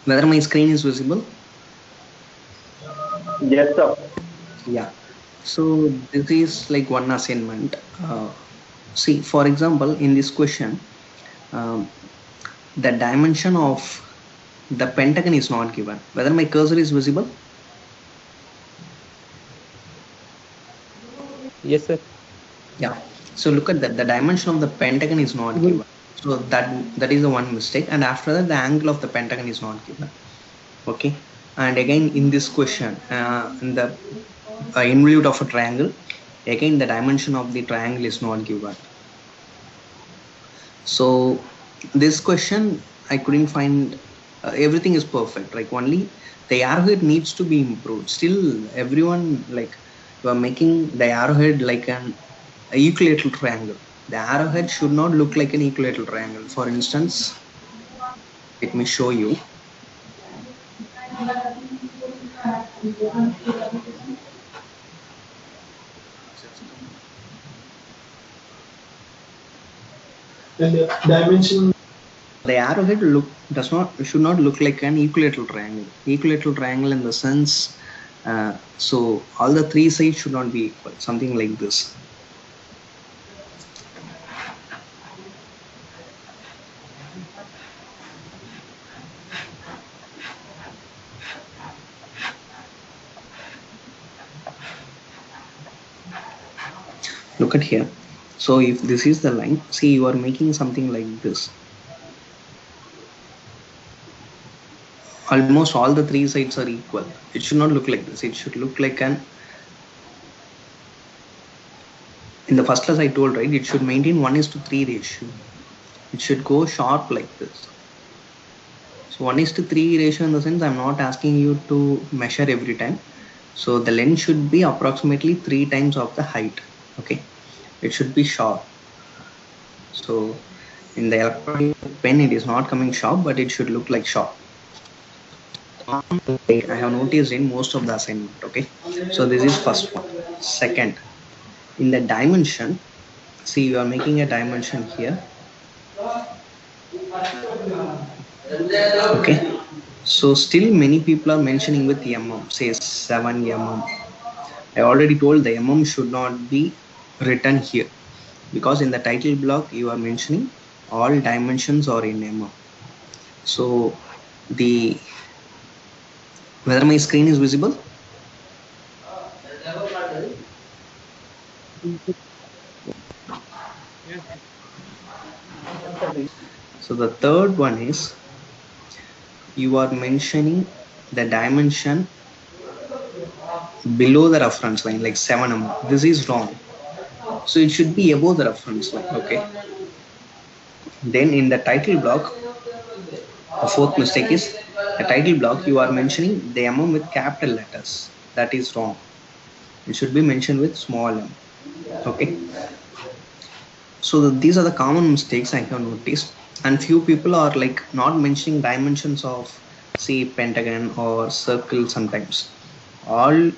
Whether my screen is visible? Yes, sir. Yeah. So this is like one assignment. See, for example, in this question, um, the dimension of the pentagon is not given. Whether my cursor is visible? Yes, sir. Yeah. So look at that. The dimension of the pentagon is not given. So that is the one mistake. And after that, the angle of the pentagon is not given. Okay. And again, in this question, in the involute of a triangle, again the dimension of the triangle is not given. So this question I couldn't find. Everything is perfect. Like only the arrowhead needs to be improved. Still, everyone like you are making the arrowhead like an equilateral triangle. The arrowhead should not look like an equilateral triangle. For instance, let me show you. Dimension. The arrowhead should not look like an equilateral triangle. Equilateral triangle in the sense, so all the three sides should not be equal. Something like this. Look at here. So if this is the line, see you are making something like this. Almost all the three sides are equal. It should not look like this. It should look like an, in the first class I told, right, it should maintain 1:3 ratio. It should go sharp like this. So 1:3 ratio in the sense I'm not asking you to measure every time. So the length should be approximately 3 times of the height. Okay, it should be sharp. So in the electronic pen it is not coming sharp, but it should look like sharp. I have noticed in most of the assignment. Okay, so this is first one. Second, in the dimension, see you are making a dimension here. Okay, so still many people are mentioning with mm, say 7 mm. I already told the mm should not be written here, because in the title block you are mentioning all dimensions are in mm. So the, whether my screen is visible? So the third one is you are mentioning the dimension below the reference line, like 7 mm. This is wrong. So it should be above the reference line. Okay. Then in the title block, the fourth mistake is the title block you are mentioning the mm with capital letters. That is wrong. It should be mentioned with small m. Okay. So these are the common mistakes I have noticed, and few people are like not mentioning dimensions of, say, pentagon or circle. Sometimes all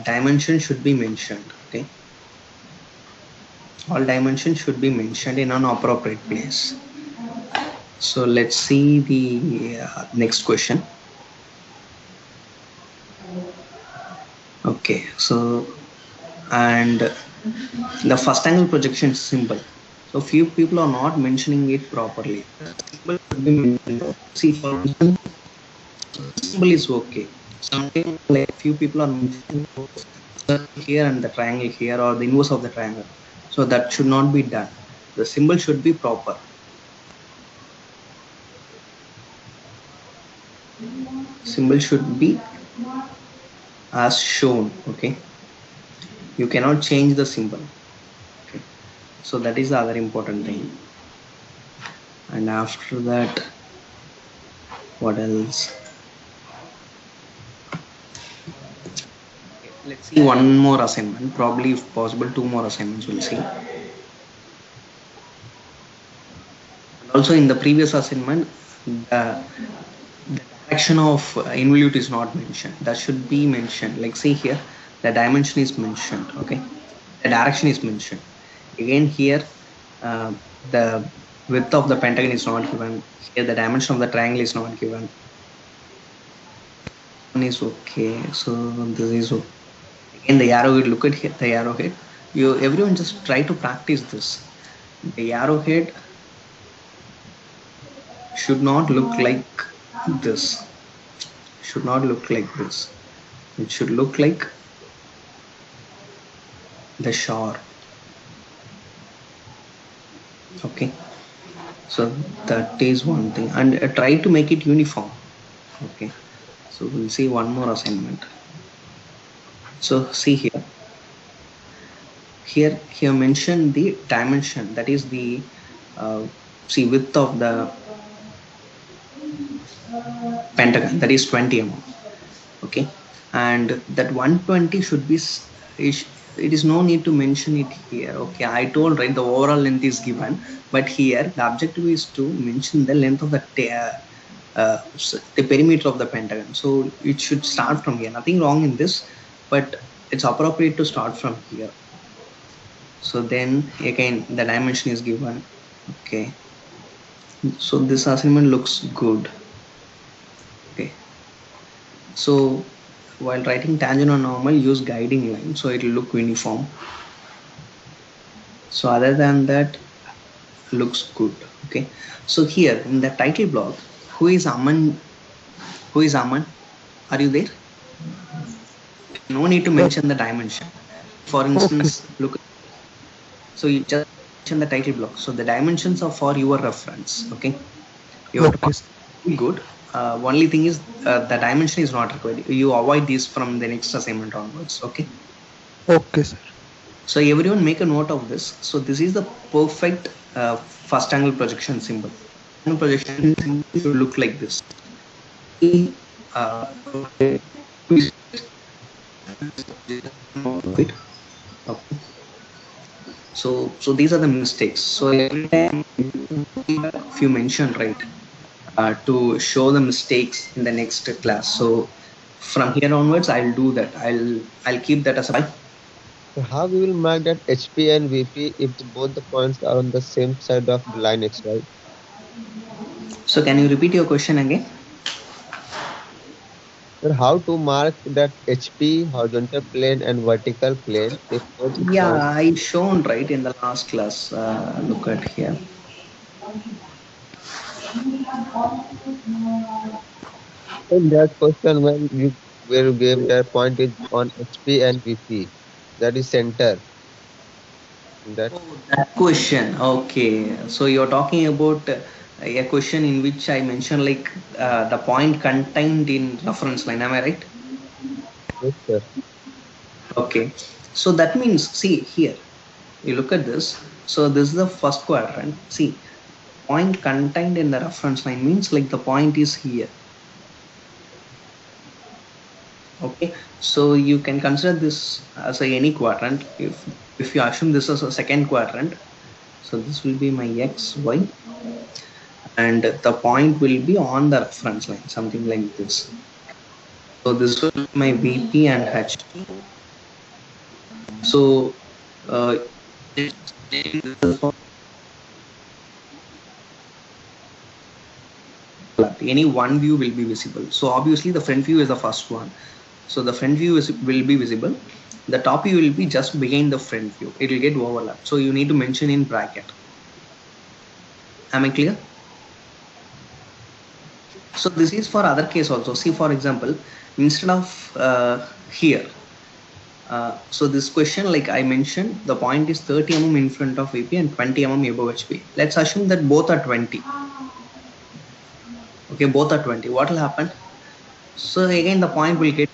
dimensions should be mentioned. Okay, all dimensions should be mentioned in an appropriate place. So let's see the next question. Okay, so and the first angle projection is simple. So few people are not mentioning it properly. Symbol should be mentioned. See, for instance, symbol is okay. Sometimes like few people are mentioning circle here and the triangle here, or the inverse of the triangle. So that should not be done. The symbol should be proper. Symbol should be as shown. Okay, you cannot change the symbol. Okay, so that is the other important thing. And after that, what else? Let's see one more assignment. Probably, if possible, two more assignments we'll see. And also in the previous assignment, the direction of involute is not mentioned. That should be mentioned. Like see here, the dimension is mentioned. Okay, the direction is mentioned. Again here, the Width of the pentagon is not given. Here the dimension of the triangle is not given. One is okay. So this is okay. Again the arrowhead, look at here, the arrowhead. Everyone just try to practice this. The arrowhead should not look like this. Should not look like this. It should look like the shore. Okay, so that is one thing, and try to make it uniform. Okay, so we'll see one more assignment. So see here mention the dimension, that is the see width of the pentagon, that is 20 mm. Okay, and that 120 should be it is no need to mention it here. Okay, I told, right, the overall length is given, but here the objective is to mention the length of the perimeter of the pentagon. So it should start from here. Nothing wrong in this, but it's appropriate to start from here. So then again the dimension is given. Okay, so this assignment looks good. Okay, so while writing tangent or normal, use guiding line so it will look uniform. So other than that, looks good. Okay, so here in the title block, who is Aman? Who is Aman? Are you there? No need to mention the dimension. For instance, look. So you just mention the title block. So the dimensions are for your reference. Okay, your good. Only thing is the dimension is not required. You avoid this from the next assignment onwards. Okay. Okay, sir. So everyone make a note of this. So this is the perfect first angle projection symbol. Angle projection symbol should look like this. Okay. So these are the mistakes. So every time if you mention, right, to show the mistakes in the next class. So from here onwards, I'll do that. I'll keep that as a. So how we will mark that HP and VP if both the points are on the same side of the line XY? So can you repeat your question again? Sir, how to mark that HP, horizontal plane and vertical plane if both Yeah, I shown, right, in the last class. Look at here. in that question when you gave that point is on HP and VP, that is center. That That question, okay. So you're talking about a question in which I mentioned like the point contained in reference line. Am I right? yes, sir. Okay. So that means, see here, you look at this. So this is the first quadrant. See, point contained in the reference line means like the point is here. Okay, so you can consider this as any quadrant. If you assume this as a second quadrant, so this will be my x, y, and the point will be on the reference line, something like this. So this will be my VP and H. So any one view will be visible. So obviously the front view is the first one. So the front view will be visible. The top view will be just behind the front view. It will get overlapped. So you need to mention in bracket. Am I clear? So this is for other case also. See, for example, instead of here, so this question, like I mentioned, the point is 30 mm in front of VP and 20 mm above HP. Let's assume that both are 20. Okay, both are 20. What will happen? So again, the point will get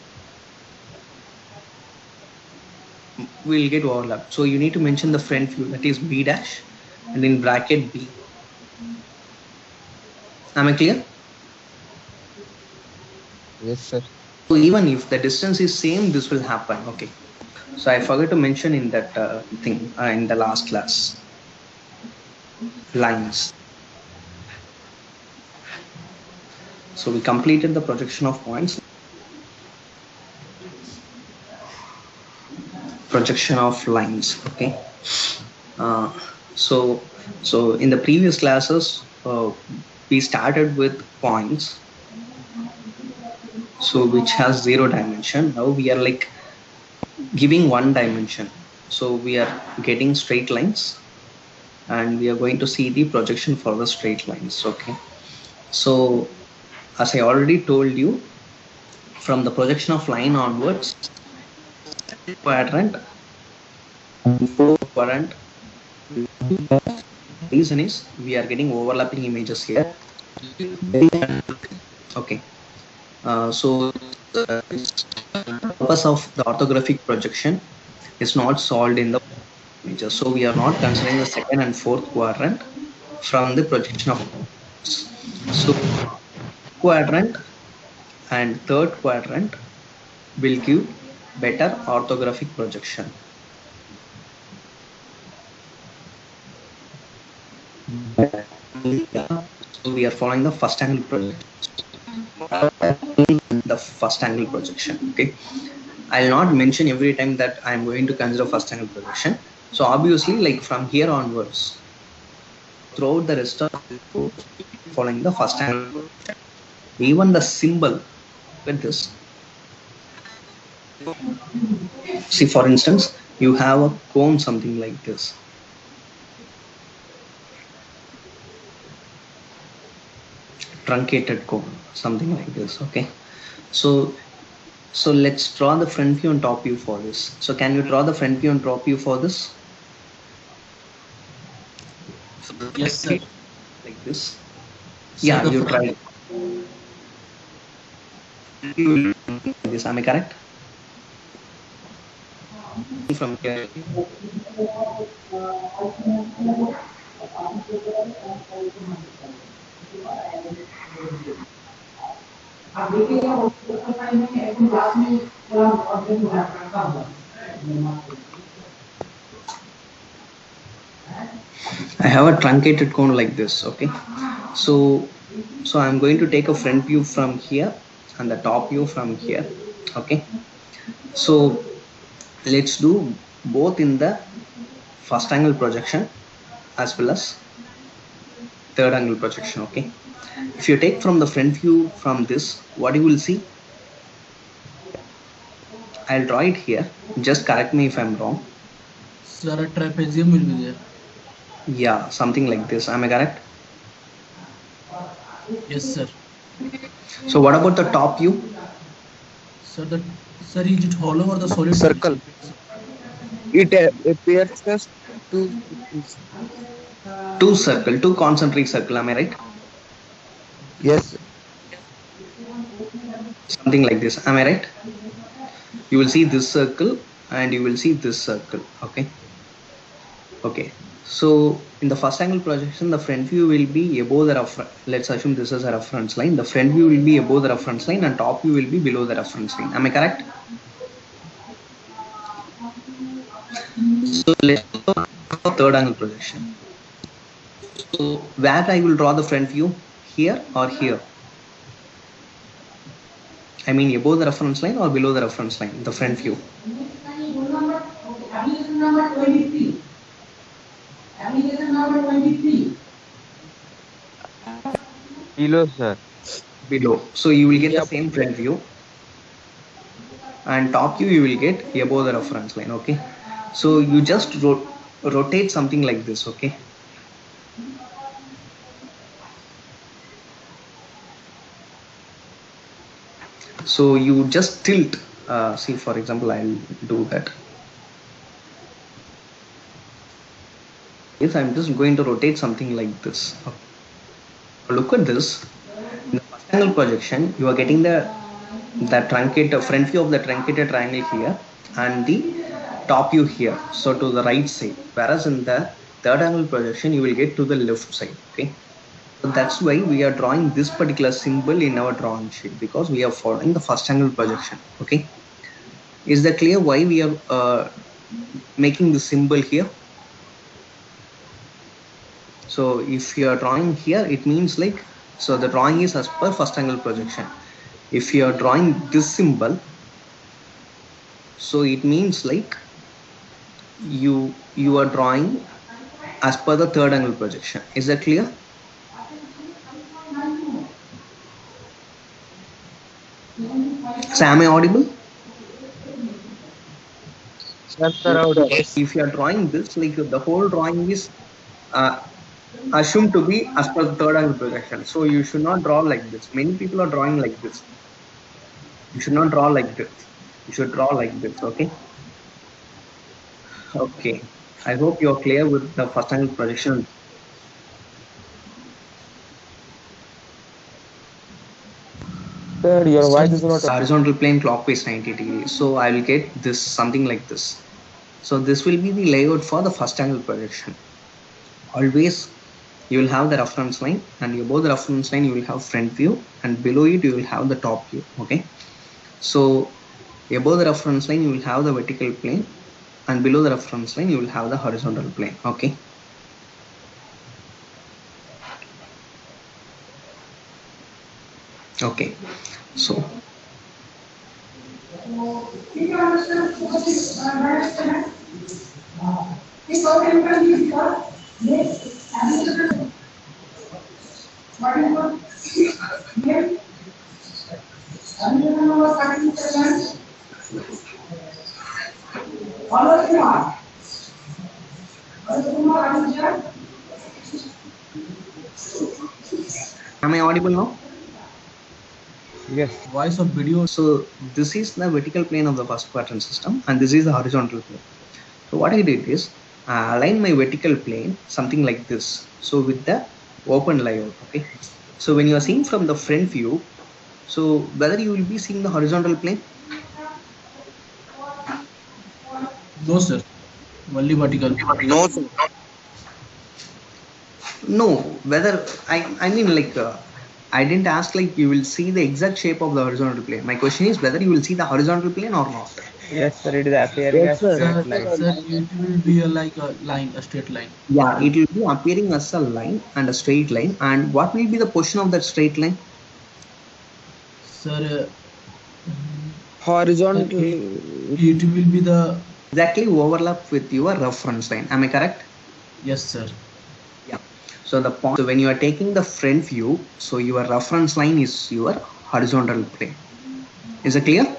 overlapped. So you need to mention the front view, that is B dash, and in bracket B. Am I clear? Yes, sir. So even if the distance is same, this will happen. Okay. So I forgot to mention in that thing in the last class. Lines. So we completed the projection of points. Projection of lines. Okay. So So in the previous classes, we started with points, so which has 0 dimension. Now we are like giving 1 dimension. So we are getting straight lines, and we are going to see the projection for the straight lines. Okay. So as I already told you, from the projection of line onwards, quadrant, fourth quadrant, reason is we are getting overlapping images here. Okay. So the purpose of the orthographic projection is not solved in the images. So we are not considering the second and fourth quadrant from the projection of. So quadrant and third quadrant will give better orthographic projection. So we are following the first angle projection. The first angle projection. Okay. I'll not mention every time that I'm going to consider first angle projection. So obviously, like from here onwards, throughout the rest of the course, following the first angle projection. Even the symbol with this. See, for instance, you have a cone, something like this. Truncated cone, something like this. Okay. So let's draw the front view and top view for this. So can you draw the front view and top view for this? Yes, sir. Like this. So Yeah, the you front- try this. Am I correct? From here. I have a truncated cone like this. Okay. So I'm going to take a front view from here and the top view from here. Okay. So let's do both in the first angle projection as well as third angle projection. Okay. If you take from the front view from this, what you will see, I'll draw it here. Just correct me if I'm wrong. Sir, a trapezium will be there. Yeah, something like this. Am I correct? Yes, sir. So what about the top view? Sir, is it hollow or the solid Circle. It appears as Two circle, two concentric circle. Am I right? yes. Something like this. Am I right? You will see this circle and you will see this circle. Okay. Okay. So in the first angle projection, the front view will be above the reference. Let's assume this is a reference line. The front view will be above the reference line and top view will be below the reference line. Am I correct? So let's go to third angle projection. So where I will draw the front view, here or here? I mean above the reference line or below the reference line, the front view. Below, sir. Below. So you will get the same front view, and top view you will get above the reference line. Okay. So you just rotate something like this. Okay. So you just tilt. See, for example, I'll do that. Yes, I'm just going to rotate something like this. Look at this. In the first angle projection, you are getting the truncated front view of the truncated triangle here and the top view here. So to the right side. Whereas in the third angle projection, you will get to the left side. Okay. So that's why we are drawing this particular symbol in our drawing sheet, because we are following the first angle projection. Okay. Is that clear why we are making the symbol here? So if you are drawing here, it means like, so the drawing is as per first angle projection. If you are drawing this symbol, so it means like you are drawing as per the third angle projection. Is that clear? So am I audible? Yes. If you are drawing this, like the whole drawing is uh, assumed to be as per the third angle projection. So you should not draw like this. Many people are drawing like this. You should not draw like this. You should draw like this. Okay. Okay. I hope you are clear with the first angle projection. Sir, your voice is not. Horizontal plane clockwise 90 degrees. So I will get this something like this. So this will be the layout for the first angle projection. Always you will have the reference line, and above the reference line you will have front view, and below it you will have the top view. Okay. So above the reference line you will have the vertical plane, and below the reference line you will have the horizontal plane. Okay. Okay. So am I audible now? Yes. Voice of video. So this is the vertical plane of the first quadrant system, and this is the horizontal plane. So what I did is align my vertical plane something like this. So with the open layout. Okay. So when you are seeing from the front view, so whether you will be seeing the horizontal plane? No, sir. Only vertical. No, sir. No, whether I mean like I didn't ask like you will see the exact shape of the horizontal plane. My question is whether you will see the horizontal plane or not. Yes, sir. It is appearing as Sir, straight line. sir, it will be like a line, a straight line. Yeah, it will be appearing as a line and a straight line. And what will be the position of that straight line? Sir, Horizontal. it will be the. Exactly overlap with your reference line. Am I correct? Yes, sir. Yeah. So the point. So when you are taking the front view, so your reference line is your horizontal plane. Is it clear?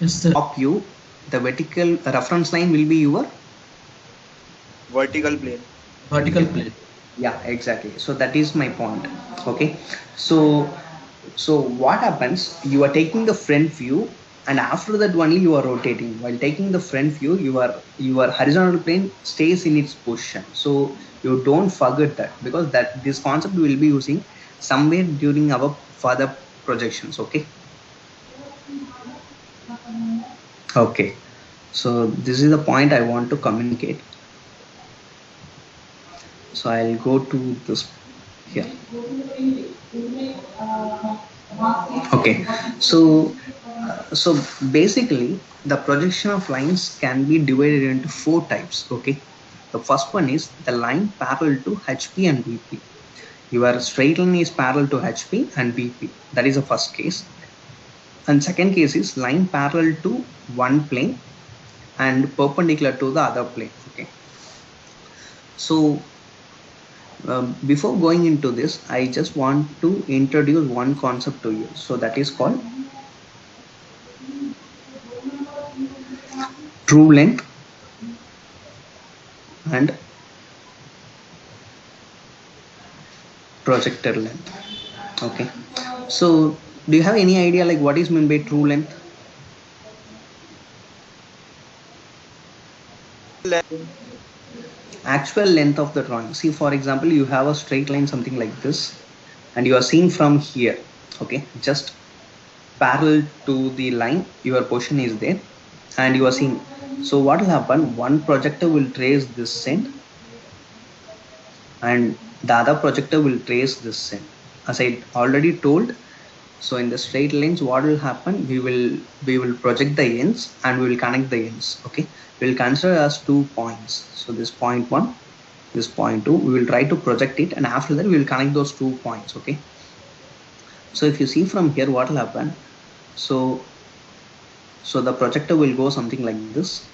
Yes, sir. Top view, the vertical reference line will be your vertical plane. Vertical plane. yeah, exactly. So that is my point. Okay. So what happens? You are taking the front view, and after that only you are rotating. While taking the front view, your horizontal plane stays in its position. So you don't forget that, because that this concept we will be using somewhere during our further projections. Okay. Okay. So this is the point I want to communicate. So I'll go to this here. Okay. So basically the projection of lines can be divided into four types. Okay. The first one is the line parallel to HP and VP. Your straight line is parallel to HP and VP. That is the first case. And second case is line parallel to one plane and perpendicular to the other plane. Okay. So before going into this, I just want to introduce one concept to you. So that is called true length and projected length. Okay. So do you have any idea like what is meant by true length? Actual length of the drawing. See, for example, you have a straight line something like this, and you are seeing from here. Okay, just parallel to the line your position is there, and you are seeing. So what will happen? One projector will trace this cent, and the other projector will trace this cent. As I already told, so in the straight lines what will happen, we will project the ends and we will connect the ends. Okay, we will consider as 2 points. So this point 1, this point 2, we will try to project it, and after that we will connect those 2 points. Okay, so if you see from here what will happen, so the projector will go something like this,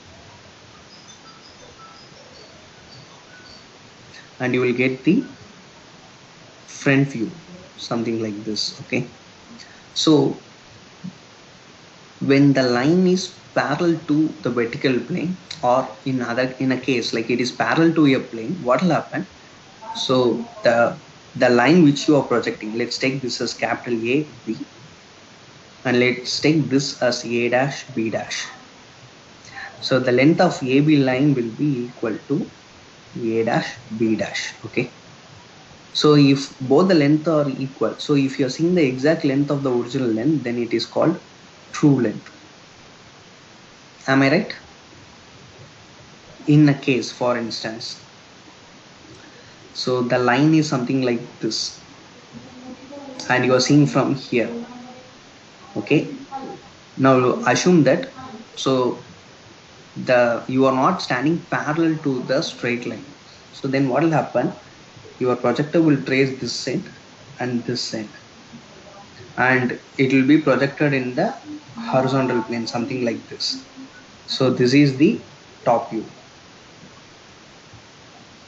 and you will get the front view, something like this. Okay, so when the line is parallel to the vertical plane, or in a case like it is parallel to a plane, what will happen? So the line which you are projecting, let's take this as capital A B, and let's take this as A dash B dash. So the length of AB line will be equal to A dash B dash. Okay, so if both the length are equal, so if you are seeing the exact length of the original length, then it is called true length. Am I right? In a case, for instance, so the line is something like this, and you are seeing from here. Okay, now assume that so you are not standing parallel to the straight line. So then what will happen? Your projector will trace this end and this end, and it will be projected in the horizontal plane, something like this. So this is the top view,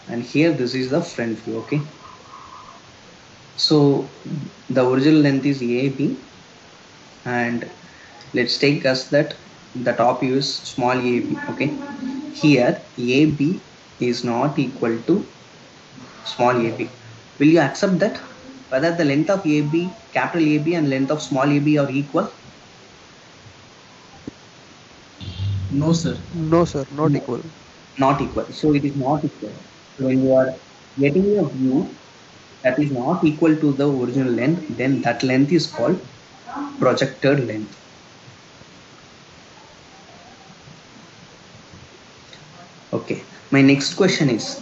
and here this is the front view. Okay, so the original length is AB, and let's take as that the top view is small ab. Okay, here AB is not equal to small ab. Will you accept that whether the length of AB, capital AB, and length of small ab are equal? No, sir. No, sir, not No. equal. Not equal. So it is not equal. So when you are getting a view that is not equal to the original length, then that length is called projected length. Okay, my next question is,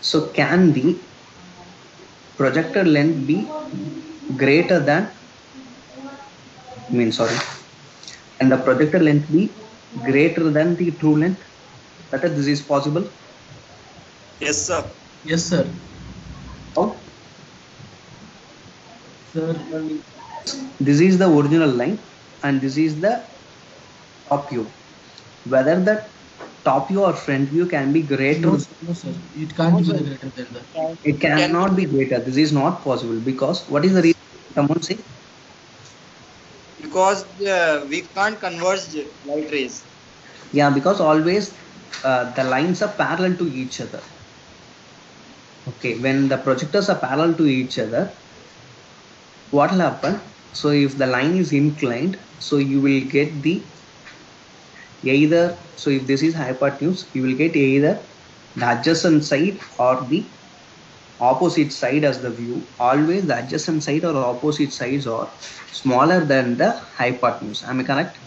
so can the projected length be greater than, and the projected length be greater than the true length? Whether this is possible? Yes, sir. Yes, sir. How? Sir, This is the original line and this is the top view. Whether the top view or front view can be greater, no, sir. It can't be greater than that. it cannot be greater. This is not possible because what is the reason? Someone say? Because we can't converge light rays. Yeah, because always the lines are parallel to each other. Okay, when the projectors are parallel to each other, what will happen? So if the line is inclined, so you will get the either, so if this is hypotenuse, you will get either the adjacent side or the opposite side as the view. Always the adjacent side or opposite sides are smaller than the hypotenuse. Am I correct?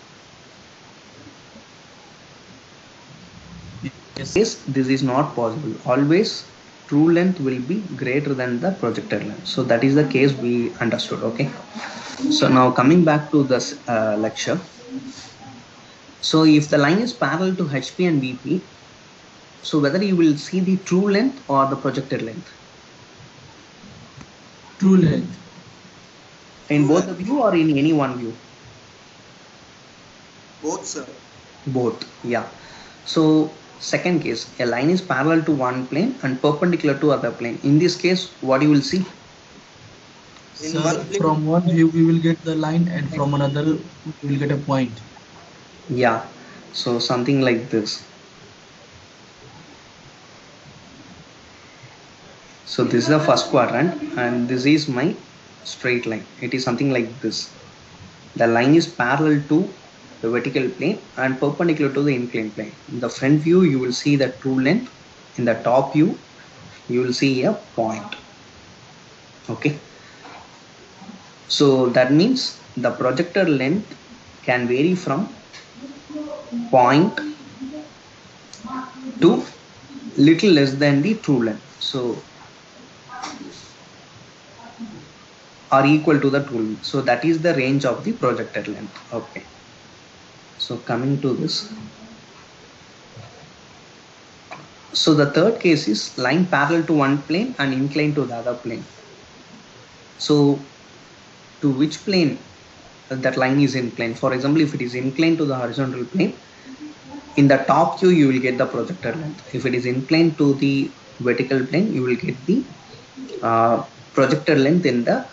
Yes. Yes, this is not possible. Always true length will be greater than the projected length. So that is the case we understood. Okay, so now coming back to this lecture. So if the line is parallel to HP and BP, so whether you will see the true length or the projected length True length. in both the view or in any one view? Both, sir. Both. Yeah. So second case, a line is parallel to one plane and perpendicular to other plane. In this case, what you will see? In Sir, one plane- from one view we will get the line, and from another we will get a point. Yeah. So something like this. So this is the first quadrant and this is my straight line. It is something like this. The line is parallel to the vertical plane and perpendicular to the inclined plane. In the front view, you will see the true length. In the top view, you will see a point. Okay. So that means the projected length can vary from point to little less than the true length. So are equal to the true length. So that is the range of the projected length. Okay. So coming to this. So the third case is line parallel to one plane and inclined to the other plane. So to which plane that line is inclined? For example, if it is inclined to the horizontal plane, in the top view you will get the projected length. If it is inclined to the vertical plane, you will get the projected length in the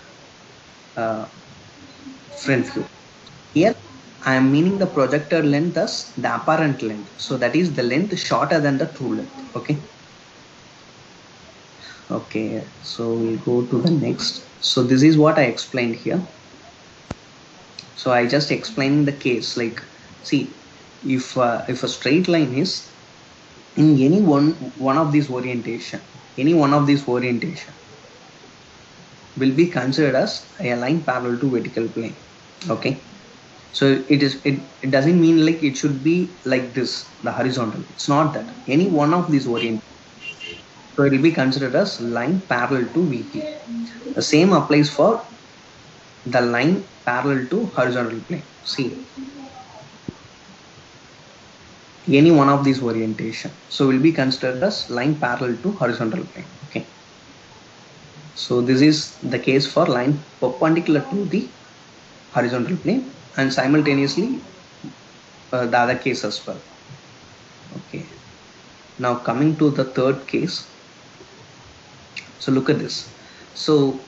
front view. Here I am meaning the projected length as the apparent length. So that is the length shorter than the true length. Okay. Okay, so we'll go to the next. So this is what I explained here. So I just explained the case, like, see, if a straight line is in any one of these orientation, any one of these orientation will be considered as a line parallel to vertical plane. Okay, so it doesn't mean like it should be like this, the horizontal. It's not that. Any one of these orientation, so it will be considered as line parallel to VP. The same applies for the line parallel to horizontal plane. See, any one of these orientation, so will be considered as line parallel to horizontal plane. Okay, so this is the case for line perpendicular to the horizontal plane, and simultaneously the other case as well. Okay, now coming to the third case. So look at this. So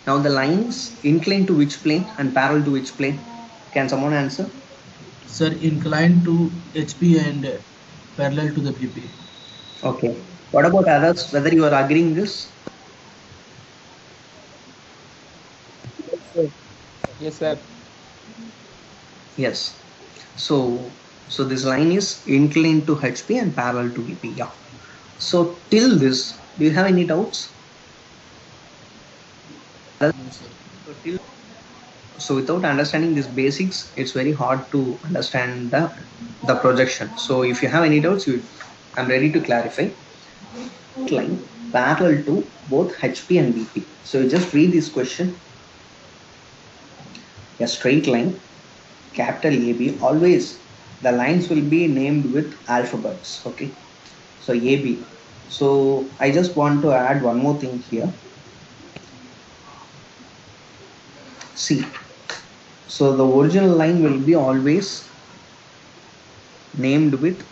now the line is inclined to which plane and parallel to which plane? Can someone answer? Sir, inclined to HP and parallel to the VP. Okay. What about others? Whether you are agreeing this? Yes, sir. Yes. So this line is inclined to HP and parallel to VP. Yeah. So till this, do you have any doubts? No, sir. So without understanding these basics, it's very hard to understand the projection. So if you have any doubts, I'm ready to clarify. Line parallel to both HP and VP. So you just read this question. A straight line, capital AB, always the lines will be named with alphabets. Okay, so AB. So I just want to add one more thing here. See, so the original line will be always named with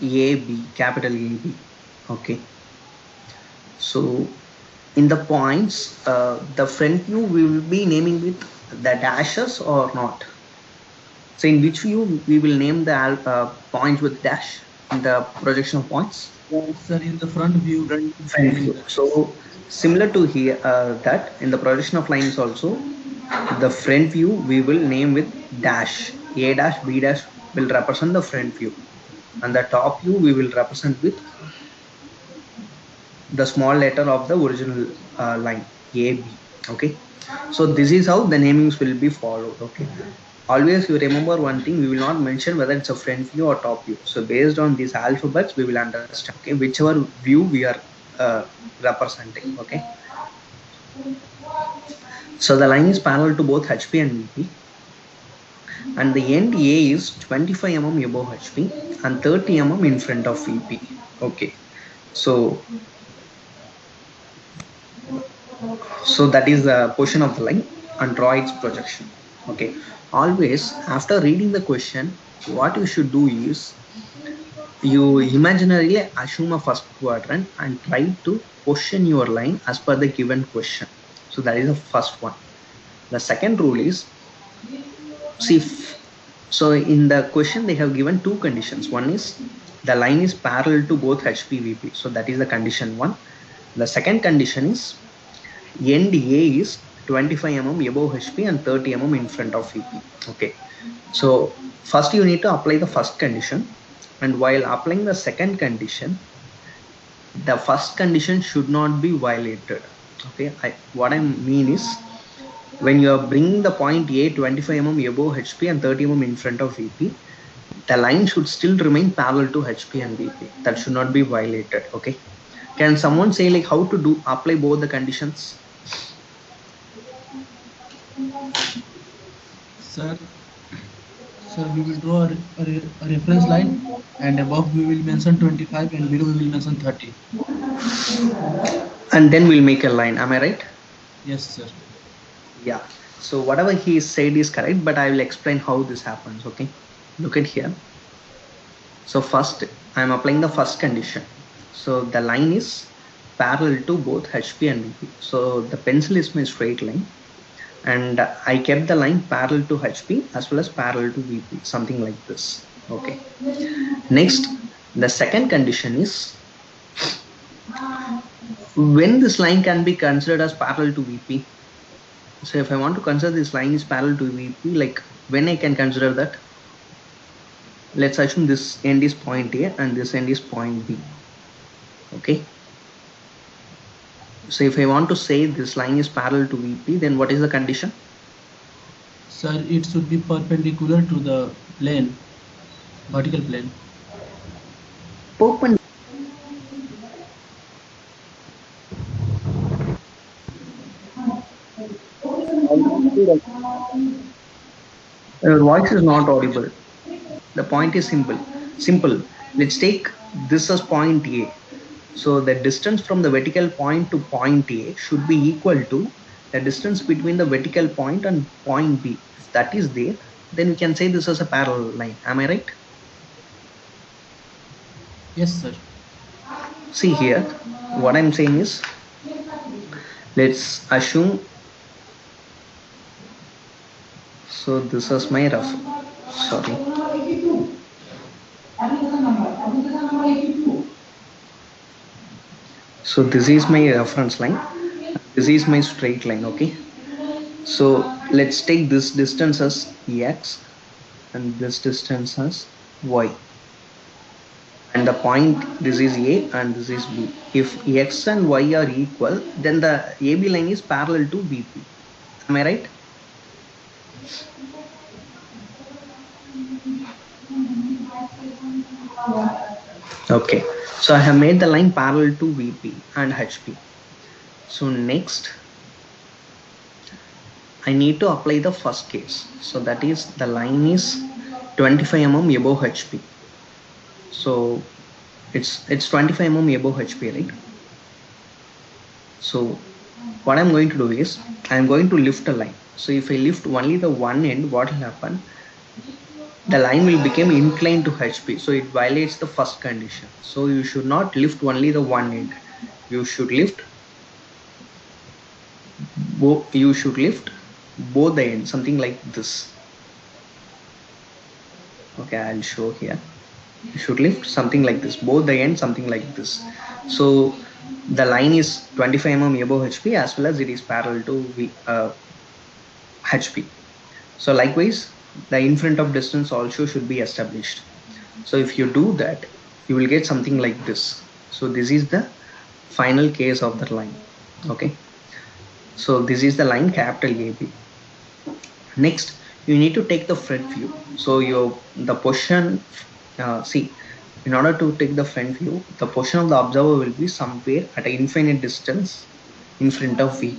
AB, capital AB. Okay, so in the points, the front view we will be naming with the dashes or not. So in which view we will name the points with dash in the projection of points? Sir, in the front view. Front view. So similar to here, that in the projection of lines also, the front view we will name with dash. A dash, B dash will represent the front view, and the top view we will represent with the small letter of the original line, AB. Okay, so this is how the namings will be followed. Okay, always you remember one thing, we will not mention whether it's a front view or top view. So based on these alphabets we will understand, okay, whichever view we are representing. Okay, so the line is parallel to both HP and VP, and the end A is 25 mm above HP and 30 mm in front of VP. Okay, so that is the position of the line and draw its projection. Okay, always after reading the question, what you should do is you imaginarily assume a first quadrant and try to position your line as per the given question. So that is the first one. The second rule is, see, so in the question they have given two conditions. One is the line is parallel to both HP VP. So that is the condition one. The second condition is end A is 25 mm above HP and 30 mm in front of VP. Okay, so first you need to apply the first condition, and while applying the second condition, the first condition should not be violated. Okay, what I mean is, when you are bringing the point A 25 mm above HP and 30 mm in front of VP, the line should still remain parallel to HP and VP. That should not be violated. Okay, can someone say like how to apply both the conditions? Sir, we will draw a reference line, and above we will mention 25 and below we will mention 30. And then we'll make a line. Am I right? Yes, sir. Yeah. So whatever he said is correct, but I will explain how this happens. Okay. Look at here. So first I am applying the first condition. So the line is parallel to both HP and VP. So the pencil is my straight line, and I kept the line parallel to HP as well as parallel to VP, something like this. Okay. Next, the second condition is when this line can be considered as parallel to VP. So if I want to consider this line is parallel to VP, like when I can consider that? Let's assume this end is point A and this end is point B. Okay. So if I want to say this line is parallel to VP, then what is the condition? Sir, it should be perpendicular to the plane, vertical plane. Perpendicular. Your voice is not audible. The point is simple. Let's take this as point A. So the distance from the vertical point to point A should be equal to the distance between the vertical point and point B. If that is there, then we can say this is a parallel line. Am I right? Yes, sir. See here, what I'm saying is, let's assume, so this is my so this is my reference line, this is my straight line. Okay, so let's take this distance as X and this distance as Y, and the point, this is A and this is B. If X and Y are equal, then the AB line is parallel to BP. Am I right? Okay, so I have made the line parallel to VP and HP. So next, I need to apply the first case. So that is the line is 25 mm above HP. So it's 25 mm above HP, right? So what I'm going to do is I'm going to lift a line. So if I lift only the one end, what will happen? The line will become inclined to HP, so it violates the first condition. So you should not lift only the one end. You should lift both the ends, something like this. Okay, I'll show here. You should lift something like this, both the ends, something like this. So the line is 25 mm above HP as well as it is parallel to HP. So likewise, the in front of distance also should be established. So if you do that, you will get something like this. So this is the final case of the line. Okay, so this is the line capital AB. Next, you need to take the front view. So the position, see, in order to take the front view, the position of the observer will be somewhere at an infinite distance in front of VP.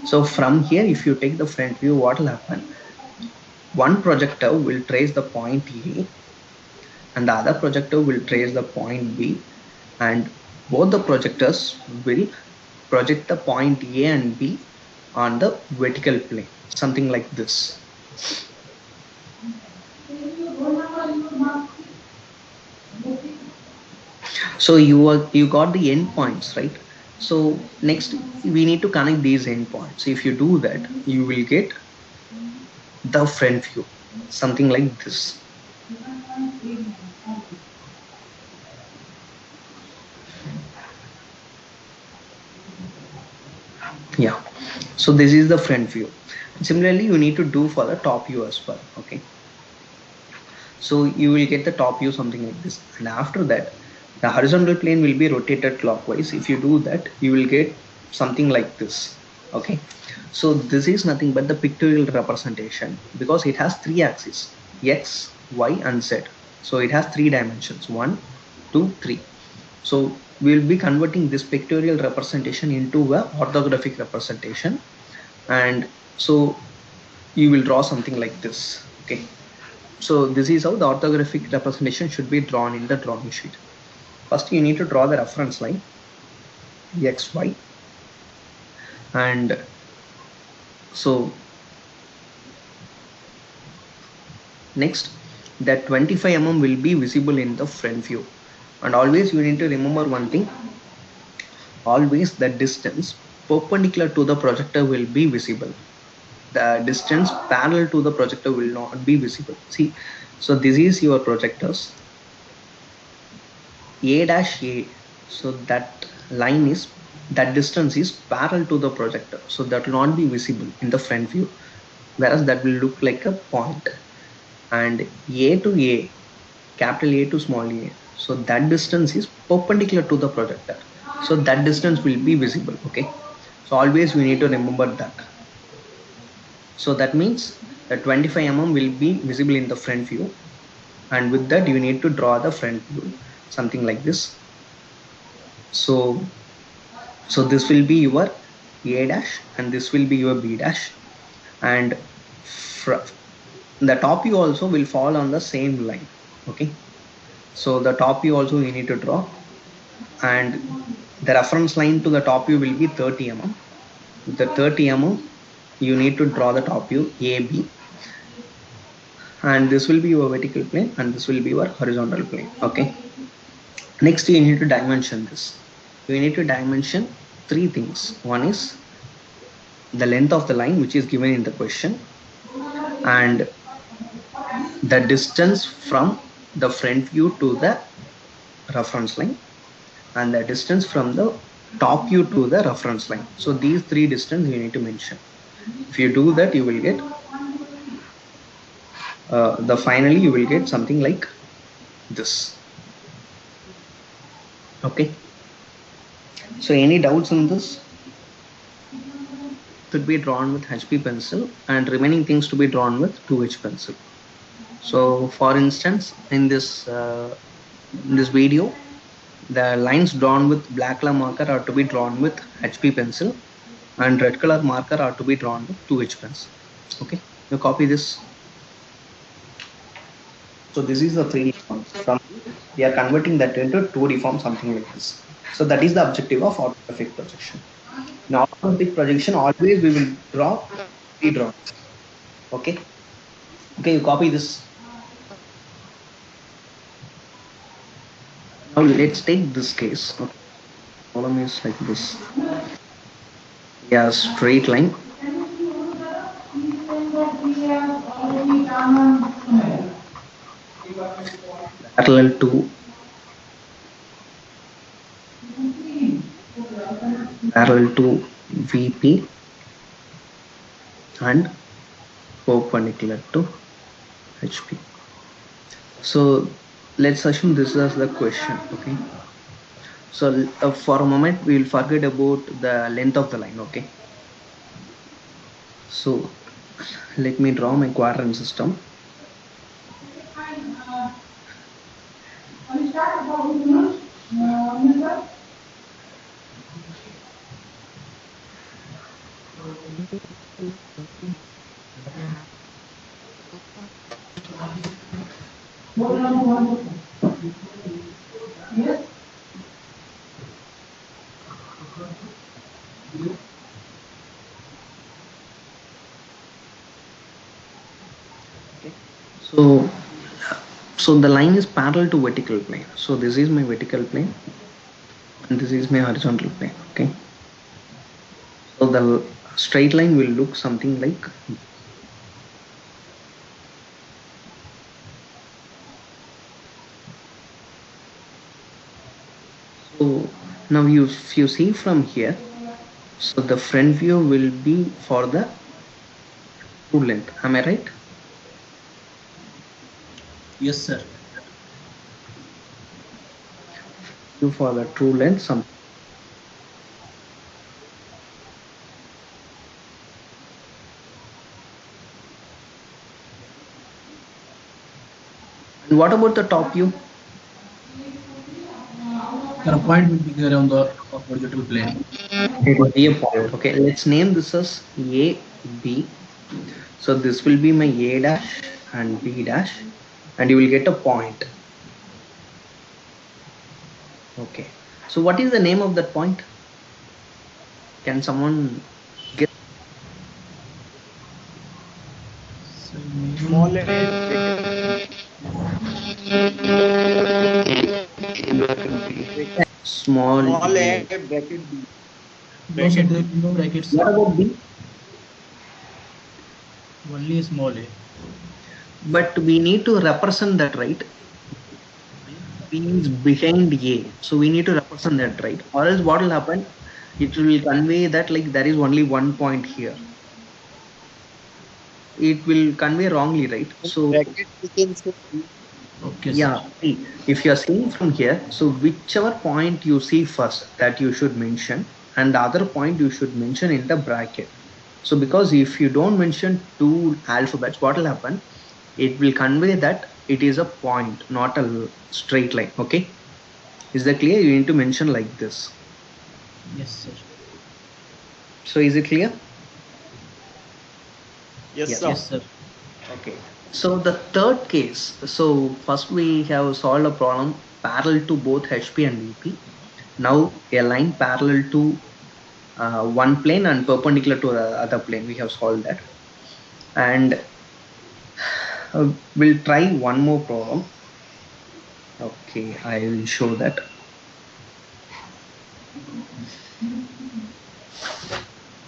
So from here, if you take the front view, what will happen? One projector will trace the point A and the other projector will trace the point B, and both the projectors will project the point A and B on the vertical plane, something like this. So you got the endpoints, right? So next we need to connect these endpoints. So if you do that, you will get the front view, something like this. Yeah, so this is the front view. Similarly, you need to do for the top view as well. Okay, so you will get the top view something like this, and after that the horizontal plane will be rotated clockwise. If you do that, you will get something like this. Okay, so this is nothing but the pictorial representation, because it has three axes, X, Y and Z. So it has three dimensions, 1, 2, 3. So we will be converting this pictorial representation into a orthographic representation, and so you will draw something like this. Okay, so this is how the orthographic representation should be drawn in the drawing sheet. First you need to draw the reference line XY, and so next that 25 mm will be visible in the front view. And always you need to remember one thing, always the distance perpendicular to the projector will be visible, the distance parallel to the projector will not be visible. See, so this is your projectors a dash a, so that line is, that distance is parallel to the projector, so that will not be visible in the front view, whereas that will look like a point. And a to a, capital A to small a, so that distance is perpendicular to the projector, so that distance will be visible. Okay, so always we need to remember that. So that means the 25 mm will be visible in the front view, and with that you need to draw the front view something like this. So this will be your a dash and this will be your b dash, and the top view also will fall on the same line. Okay, so the top view also you need to draw, and the reference line to the top view will be 30 mm. With the 30 mm you need to draw the top view AB, and this will be your vertical plane and this will be your horizontal plane. Okay, next you need to dimension this. You need to dimension three things. One is the length of the line which is given in the question, and the distance from the front view to the reference line, and the distance from the top view to the reference line. So these three distance you need to mention. If you do that, you will get finally you will get something like this. Okay, so any doubts in this? Could be drawn with HB pencil and remaining things to be drawn with 2H pencil. So for instance, in this video, the lines drawn with black color marker are to be drawn with HB pencil, and red color marker are to be drawn with 2H pencil. Okay, you copy this. So this is the 3D form. We are converting that into 2D form, something like this. So that is the objective of orthographic projection. In orthographic projection, always we will draw 3 drawings. Okay, you copy this. Now let's take this case. Okay. Problem is like this. Yeah, straight line. Parallel to VP and perpendicular to HP. So let's assume this is the question. Okay, so for a moment we will forget about the length of the line. Okay, so let me draw my quadrant system. So the line is parallel to vertical plane. So this is my vertical plane and this is my horizontal plane. Okay, so the straight line will look something like, so now if you see from here, so the front view will be for the true length. Am I right? Yes, sir. For the true length, and what about the top view? The point will be there on the horizontal plane. It will be a point. Okay, let's name this as A, B. So this will be my A dash and B dash, and you will get a point. Okay, so what is the name of that point? Can someone get? Small Small Small a. a bracket B. No, sir, Bracket there B. will be no brackets, What sir. about B? Only a small a. But we need to represent that, right? B is behind A, so we need to represent that, right? Or else what will happen? It will convey that like there is only one point here. It will convey wrongly, right? In So bracket, we can say B. Okay, sir. yeah, see, if you are seeing from here, so whichever point you see first that you should mention, and the other point you should mention in the bracket. So because if you don't mention two alphabets, what will happen? It will convey that it is a point, not a straight line. Okay, is that clear? You need to mention like this. Yes, sir. So is it clear? Yes, Yes. sir. Yes, sir. Okay. So the third case, so first we have solved a problem parallel to both HP and VP. Now a line parallel to one plane and perpendicular to the other plane. We have solved that. And we'll try one more problem. Okay, I will show that.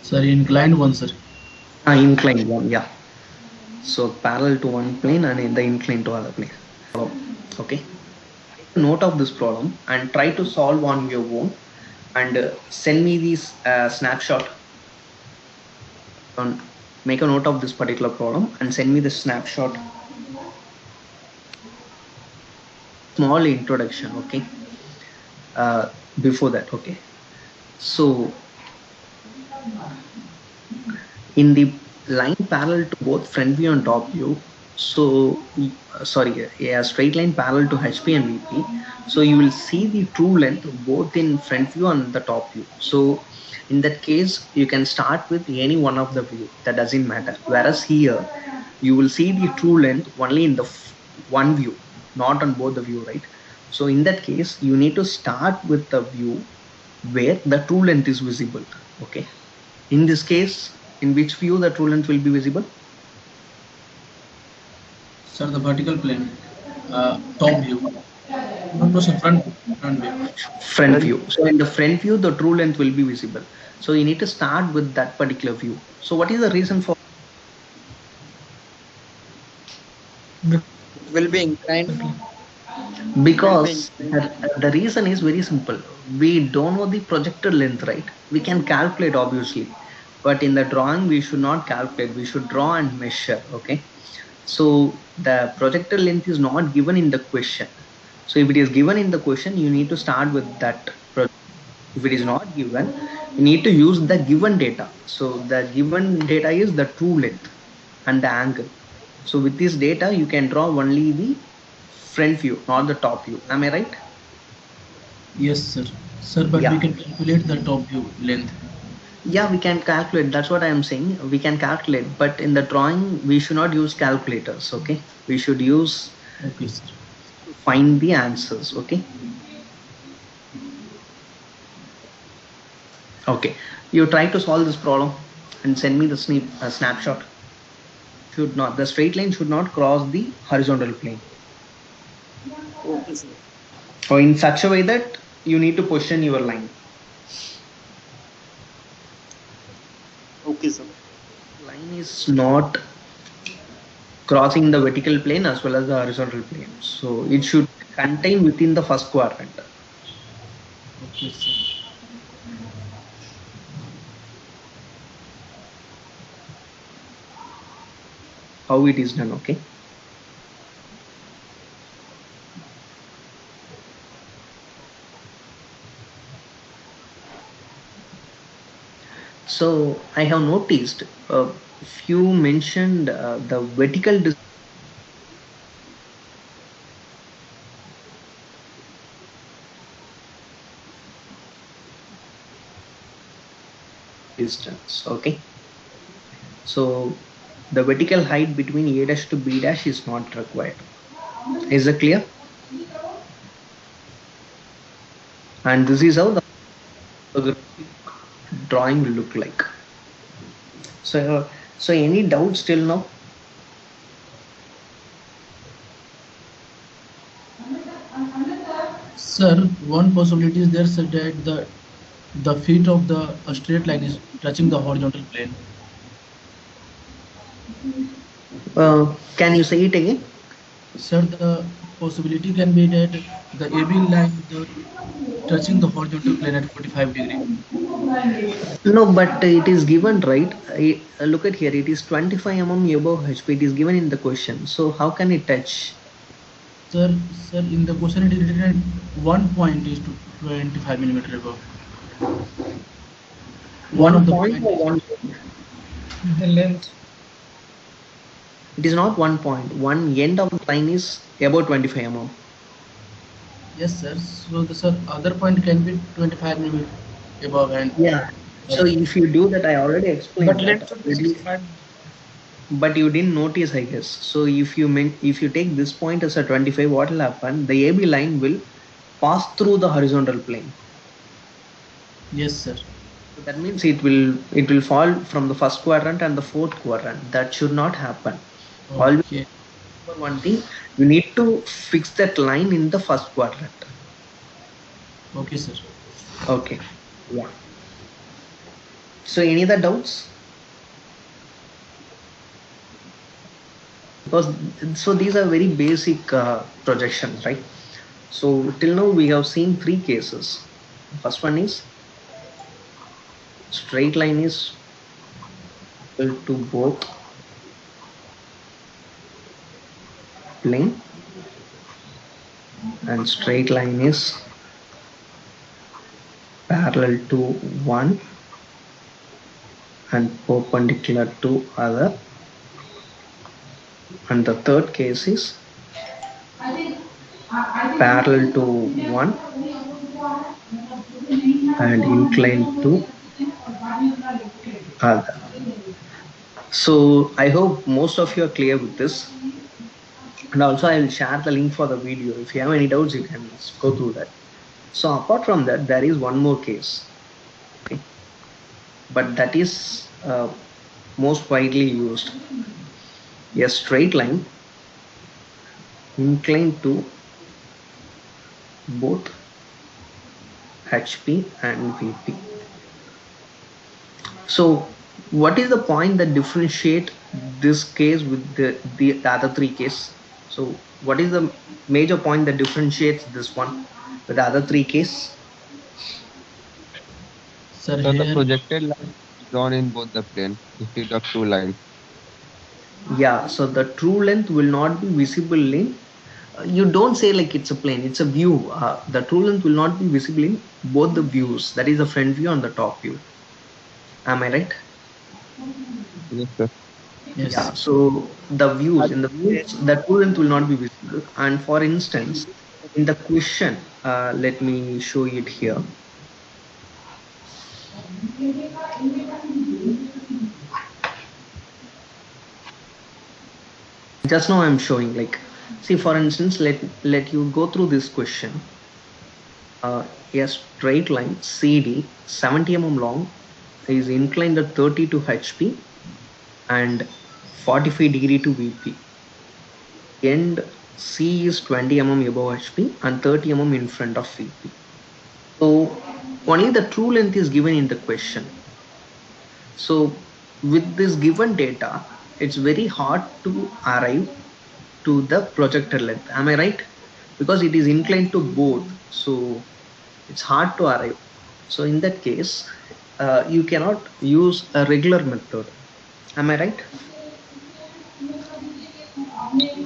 Sir, inclined one, sir. Inclined one, yeah. So parallel to one plane and in the inclined to other plane. Okay. Note of this problem and try to solve on your own and send me this snapshot. Make a note of this particular problem and send me the snapshot. Small introduction, okay. Before that, okay. So in the line parallel to both front view and top view, so sorry, a straight line parallel to HP and VP, so you will see the true length both in front view and the top view. So in that case you can start with any one of the view, that doesn't matter, whereas here you will see the true length only in the one view, not on both the view, right? So in that case you need to start with the view where the true length is visible. Okay, in this case, in which view the true length will be visible? Sir, the vertical plane. Top view. No, sir, front view. Front view. So in the front view the true length will be visible, so you need to start with that particular view. So what is the reason for? It will be inclined. Because the reason is very simple. We don't know the projected length, right? We can calculate obviously, but in the drawing we should not calculate, we should draw and measure. Okay, so the projected length is not given in the question. So if it is given in the question, you need to start with that. If it is not given, you need to use the given data. So the given data is the true length and the angle. So with this data you can draw only the front view, not the top view. Am I right? Yes, sir. Sir, but Yeah. we can calculate the top view length. Yeah, we can calculate. That's what I am saying. We can calculate, but in the drawing we should not use calculators. Okay, we should use Okay, sir. find the answers. Okay. Okay, you try to solve this problem and send me the snapshot. Should not, the straight line should not cross the horizontal plane, Okay, sir. or in such a way that you need to position your line. Okay, sir. Line is not crossing the vertical plane as well as the horizontal plane, so it should contain within the first quadrant. Okay, sir. How it is done? Okay. So I have noticed if you mentioned the vertical distance. Okay, so the vertical height between A dash to B dash is not required. Is it clear? And this is how the drawing will look like. So any doubts till now? Sir, one possibility is there, sir, that the feet of the straight line is touching the horizontal plane. Can you say it again? Sir, the possibility can be that the AB line the touching the horizontal plane at 45 degree. No, but it is given, right? Look at here. It is 25 above HP. It is given in the question. So how can it touch? Sir, sir, in the question it is written at one point is to 25 millimeter above. One of the point or one? The length. It is not 1 point. One end of the line is above 25 Yes, sir. So the sir other point can be 25 millimeter above and Yeah. So if you do that, I already explained. But that length should be already. 65. But you didn't notice, I guess. So if you take this point as a 25, what will happen? The AB line will pass through the horizontal plane. yes, sir. So that means it will fall from the first quadrant and the fourth quadrant. That should not happen. Always Okay. remember one thing, you need to fix that line in the first quadrant. Okay, sir. Okay. Yeah. So any other doubts? Because so these are very basic projections, right? So till now we have seen three cases. First one is straight line is equal to both plane, and straight line is parallel to one and perpendicular to other. And the third case is parallel to one and inclined to other. So I hope most of you are clear with this. And also I will share the link for the video. If you have any doubts, you can go through that. So apart from that, there is one more case. Okay. But that is most widely used. A straight line inclined to both HP and VP. So what is the point that differentiate this case with the other three cases? So what is the major point that differentiates this one with the other three cases? Sir, So the here projected line is drawn in both the plane instead of two lines. Yeah, so the true length will not be visible in, you don't say like it's a plane, it's a view. The true length will not be visible in both the views, that is the front view and the top view. Am I right? Yes, sir. yes. Yeah, so the views, in the views, the true length will not be visible. And for instance, in the question, let me show it here. Just now I'm showing, like, see, for instance, let you go through this question. A straight line CD 70 long is inclined at 30 to HP and 45 degree to VP. End C is 20 above HP and 30 in front of VP. So only the true length is given in the question. So with this given data, it's very hard to arrive to the projected length. Am I right? Because it is inclined to both, so it's hard to arrive. So in that case, you cannot use a regular method. Am I right?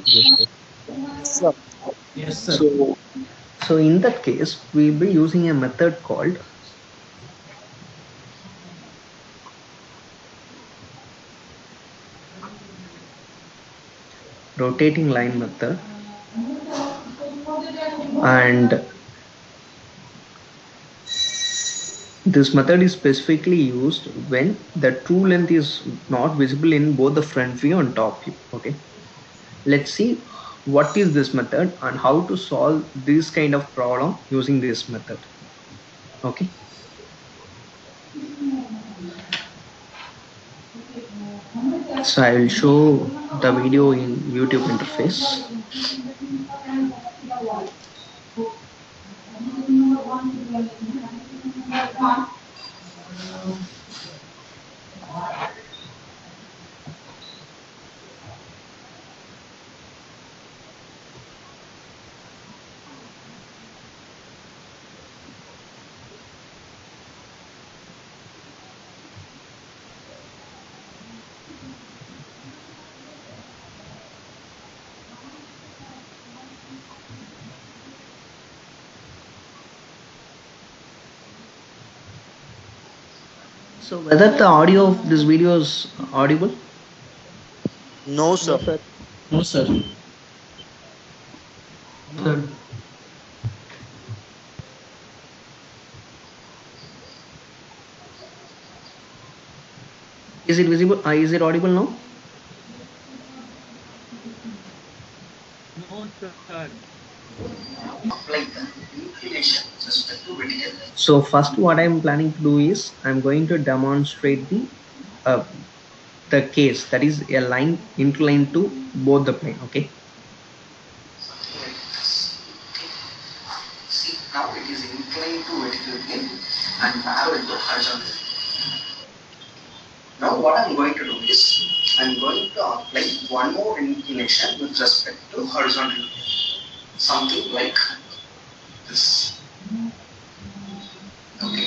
Yes, sir. Sir. Yes, sir. So in that case, we'll be using a method called rotating line method, and this method is specifically used when the true length is not visible in both the front view and top view. Okay, let's see what is this method and how to solve this kind of problem using this method. Okay, so I will show the video in YouTube interface. So whether the audio of this video is audible? No, No, sir. sir. No, sir. Sir. Is it visible? Is it audible now? No, sir. Like inclination with respect to vertical. So first what I'm planning to do is I'm going to demonstrate the case, that is a line inclined to both the plane. Okay. See, now it is inclined to vertical plane and parallel to horizontal. Now what I'm going to do is I'm going to apply one more inclination with respect to horizontal. Something like this. Okay.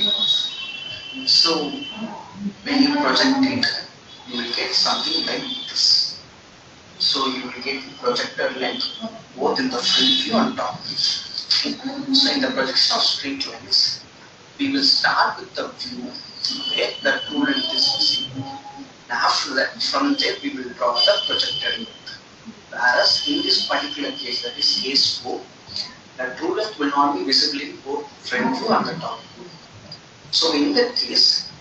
So when you project it, you will get something like this. So you will get projector length both in the front view and top view. So in the projection of straight lines, we will start with the view where the true length is visible. After that, from there we will draw the projector length. Whereas in this particular case, that is case 4, the true length will not be visible in both front view and the top view. So in that case,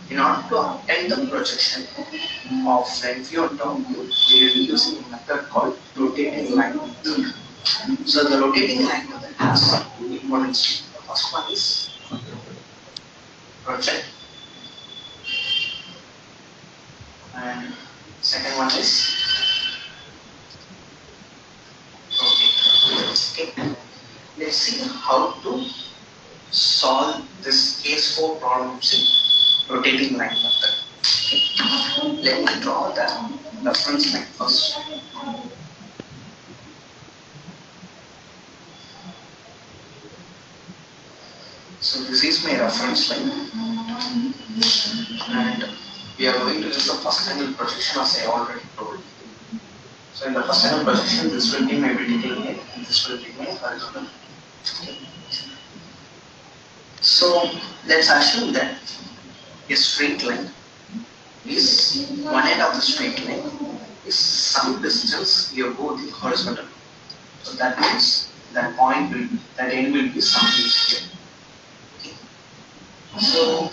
in order to obtain the projection of front view and top view, we will be using a method called rotating line method. So the rotating line method has two components. The first one is project, and second one is rotate. Okay. Let's see how to solve this case 4 problem using rotating line method. Okay. Let me draw the reference line first. So this is my reference line, and we are going to use the first angle projection as I already told. So in the first angle projection, this will be my vertical line and this will be my horizontal line. Okay. So let's assume that a straight line is one end of the straight line is some distance above the horizontal. So that means that end will be something here. Okay. So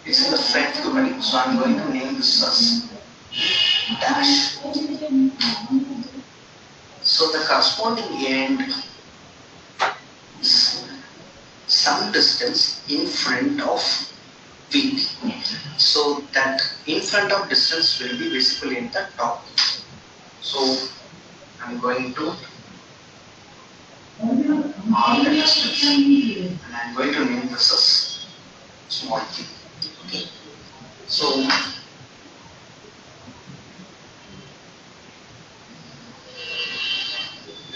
it's in the front view, right? So I'm going to name this as dash. So the corresponding end is some distance in front of V. So that in front of distance will be visible in the top. So I'm going to mark the distance and I'm going to name this as small t. Okay. So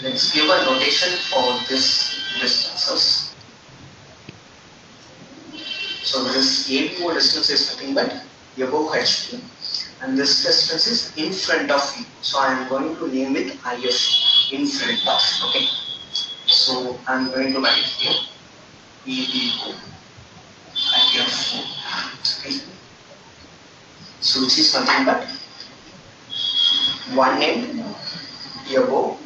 let's give a notation for this distances. So this ABO distance is nothing but above HP, and this distance is in front of you. So I am going to name it IF, in front of. Okay. So I am going to write here ABO IF. Okay. So which is nothing but one end above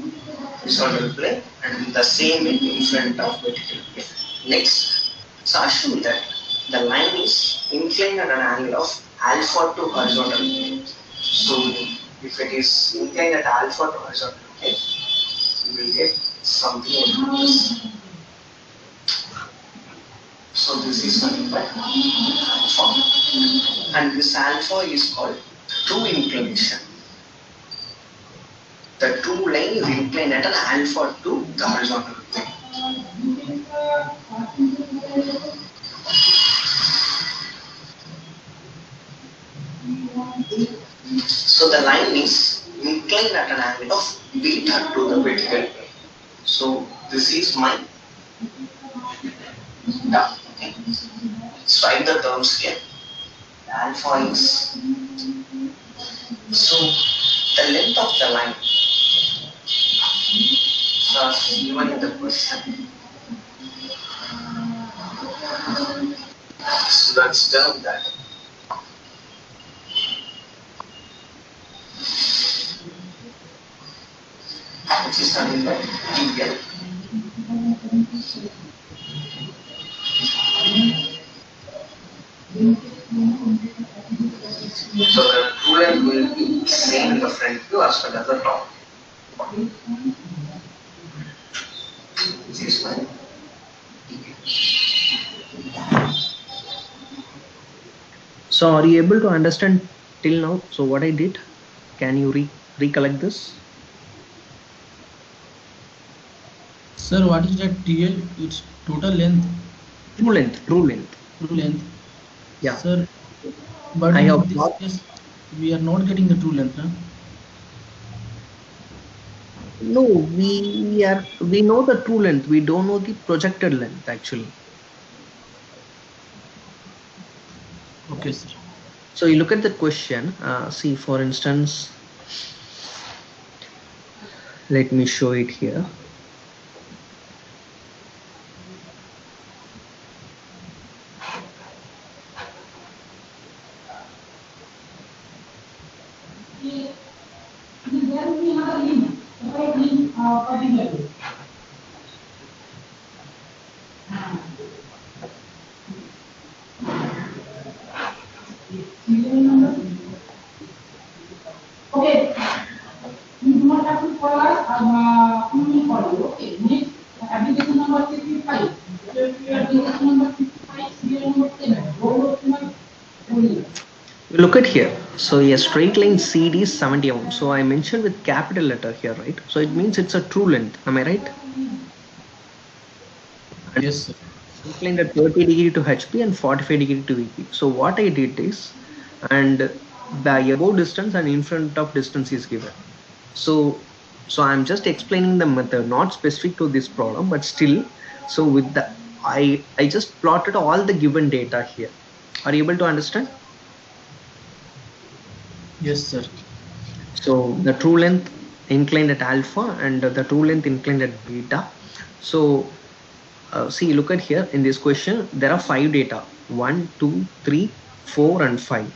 horizontal plane and the same end in front of vertical plane. Next, so assume that the line is inclined at an angle of alpha to horizontal plane. So if it is inclined at alpha to horizontal plane, you will get something like this. So this is nothing but alpha, and this alpha is called true inclination. The true line is inclined at an alpha to the horizontal plane. So the line is inclined at an angle of beta to the vertical plane. So this is my beta. Okay. Let's write the terms here. Alpha is, so the length of the line is given in the question. So that's done that. Which is done by DL. So the true length will be same in the front view as well as the top. This is my So are you able to understand till now? So what I did, can you recollect this? Sir, what is that TL? It's total length. True length. True length. Yeah. Sir, but I in have this not- case, we are not getting the true length, huh? No, we know the true length. We don't know the projected length actually. Okay, sir. So you look at the question. See, for instance, let me show it here. Okay. You do not have to call us. We will call you. Okay. Next, application number 55. Application number 55, serial number 7. Roll of my You look at here. So a straight line CD is 70 mm. So I mentioned with capital letter here, right? So it means it's a true length. Am I right? Yes, sir. Inclined at 30 degree to HP and 45 degree to VP. So what I did is, and the above distance and in front of distance is given. So I'm just explaining the method, not specific to this problem, but still. So with the, I just plotted all the given data here. Are you able to understand? Yes, sir. So the true length inclined at alpha and the true length inclined at beta. So see, look at here in this question, there are 5 data, 1, 2, 3, 4 and 5.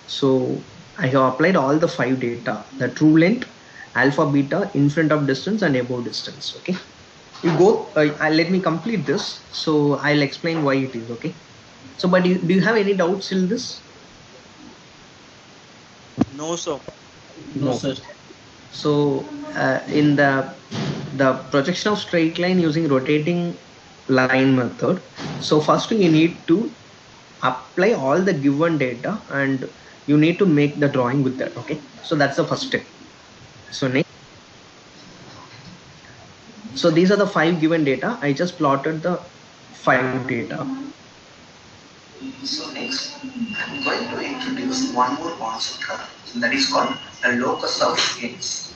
So I have applied all the 5 data, the true length, alpha, beta, in front of distance and above distance. Okay. You go, let me complete this. So I'll explain why it is. Okay. So, but do you have any doubts till this? No, sir. No, sir. So in the projection of straight line using rotating line method, so first you need to apply all the given data and you need to make the drawing with that. Okay, so that's the first step. So next, so these are the 5 given data. I just plotted the 5 data. So next, I'm going to introduce one more concept that is called the locus of gains.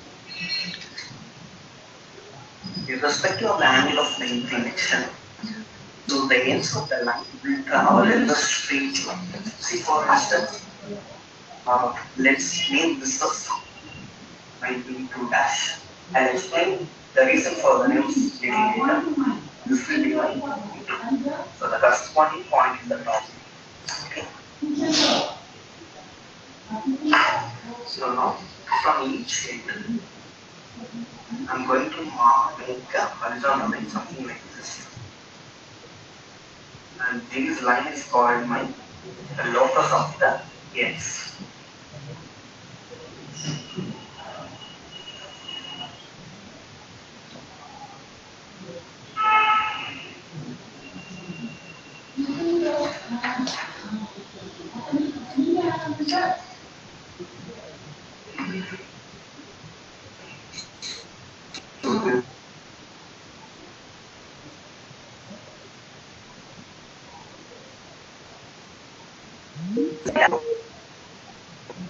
Irrespective of the angle of the inclination, so the ends of the line will travel in the straight line. See, for instance, let's name this as IP2 dash. I'll explain the reason for the names little later. This will be my IP2. So the corresponding point is the top. Okay. So now from each end, I'm going to make a horizontal line, something like this. And this line is called my locus of the ends.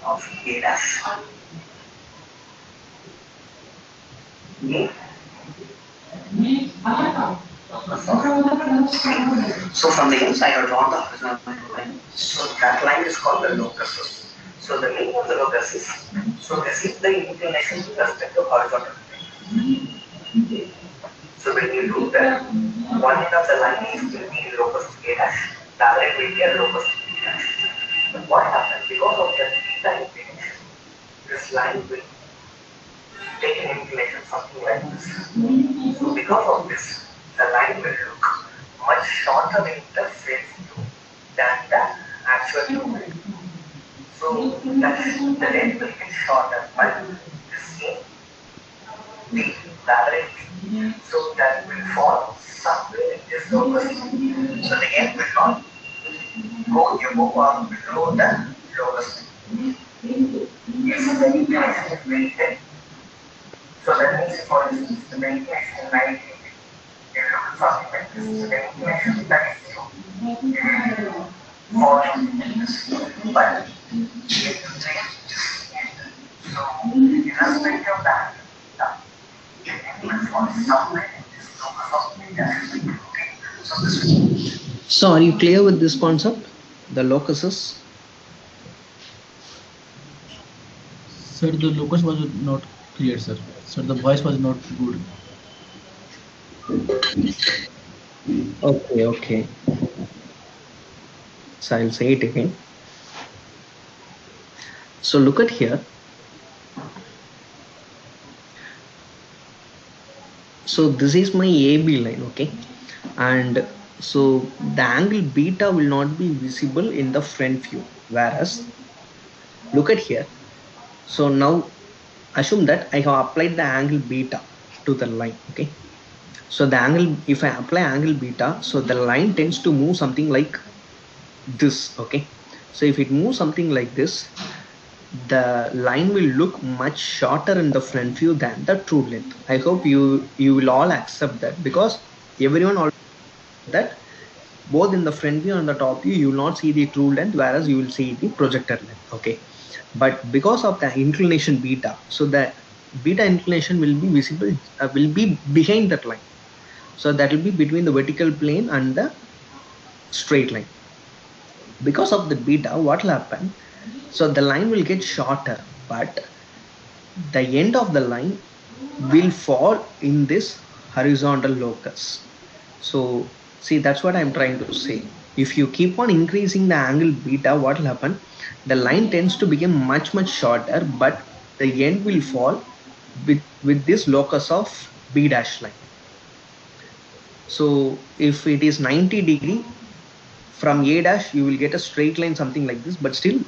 of A dash. So from the inside I draw the horizontal line. So that line is called the locus. So the meaning of the locus is, so this is the inclination with respect to horizontal line. So when you do that, one end of the line is will be in locus of A dash, the other end will be a locus of B dash. But what happens because of the theta inclination, this line will take an inclination something like this. So because of this, the line will look much shorter in the front view than the actual view. So that the length will get shorter, but the same the average. So that will fall somewhere in this locus. So the end will not go above or below the locus. If the inclination is very thin, so that means for instance the inclination is 90 degree. If you look at something like this, so the inclination is 30. It will fall something like this. But if you change this end, so irrespective of that, the end will fall somewhere in this locus of beta. Okay. So this. So are you clear with this concept? The locuses? Sir, the locus was not clear, sir. Sir, the voice was not good. Okay. So I'll say it again. So look at here. So this is my AB line, okay? And so the angle beta will not be visible in the front view, whereas look at here. So now assume that I have applied the angle beta to the line, okay? So the angle, if I apply angle beta, so the line tends to move something like this, okay? So if it moves something like this, the line will look much shorter in the front view than the true length. I hope you will all accept that, because everyone already that both in the front view and the top view you will not see the true length, whereas you will see the projected length, okay? But because of the inclination beta, so the beta inclination will be visible, will be behind that line. So that will be between the vertical plane and the straight line. Because of the beta, what will happen? So the line will get shorter, but the end of the line will fall in this horizontal locus. So see, that's what I'm trying to say. If you keep on increasing the angle beta, what will happen? The line tends to become much shorter, but the end will fall with this locus of B dash line. So if it is 90 degree from A dash, you will get a straight line something like this, but still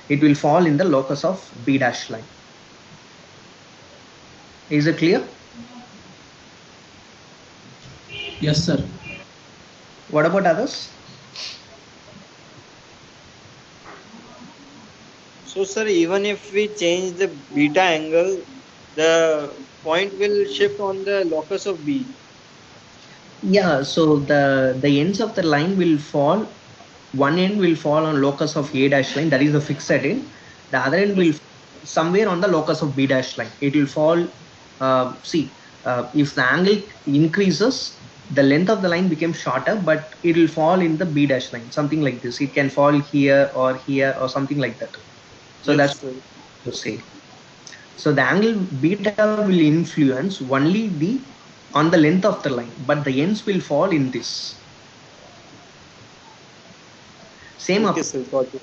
it will fall in the locus of B dash line. Is it clear? Yes, sir. What about others? So, sir, even if we change the beta angle, the point will shift on the locus of B. Yeah, so the ends of the line will fall. One end will fall on locus of A dash line, that is the fixed end. The other end will somewhere on the locus of B dash line. It will fall. If the angle increases, the length of the line becomes shorter, but it will fall in the B dash line, something like this. It can fall here or something like that. So Yes, that's sir. to say. So the angle beta will influence only the on the length of the line, but the ends will fall in this. Same Okay, up. sir. Got it.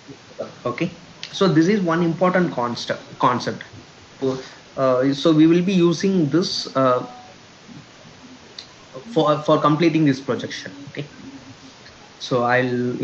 Okay. So this is one important concept. So we will be using this for completing this projection. Okay. So I'll.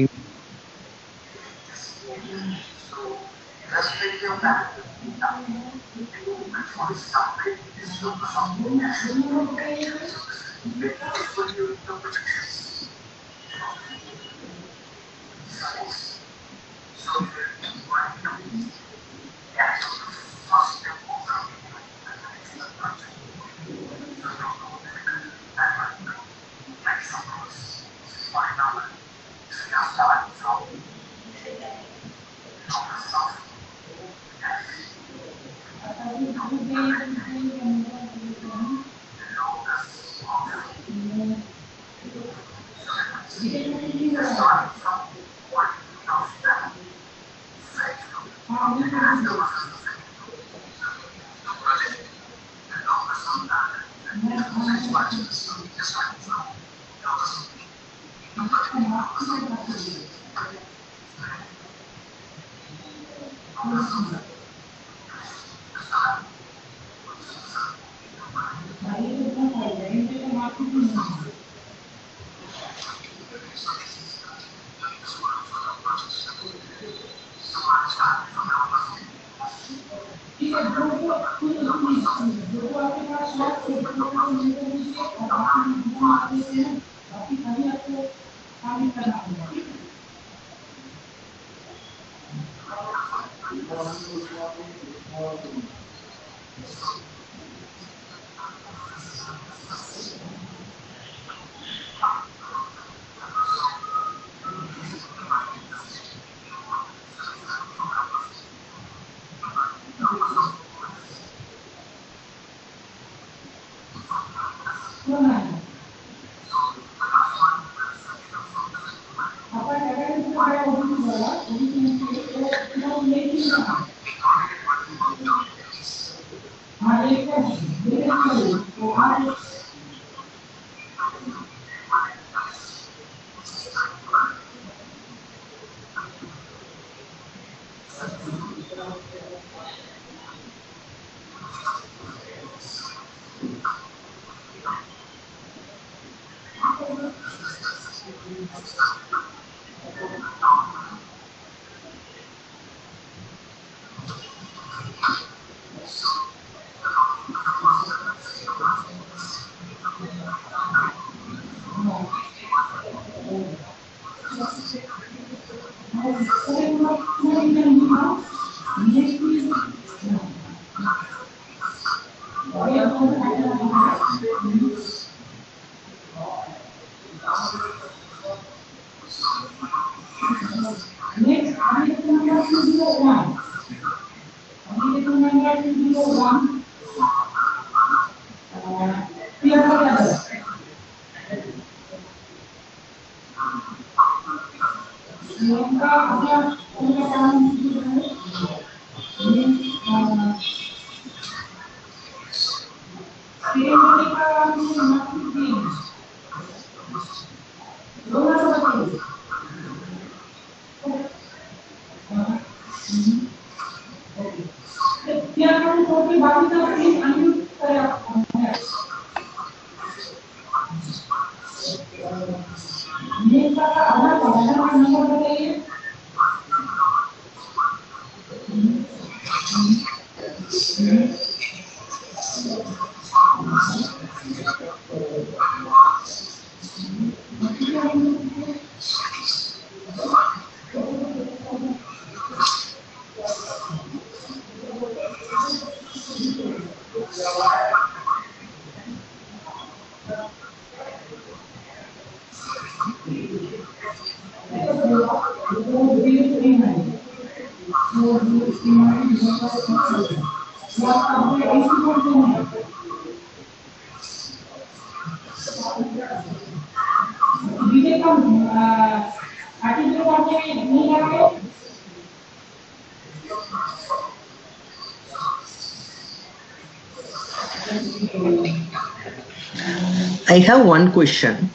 I have one question.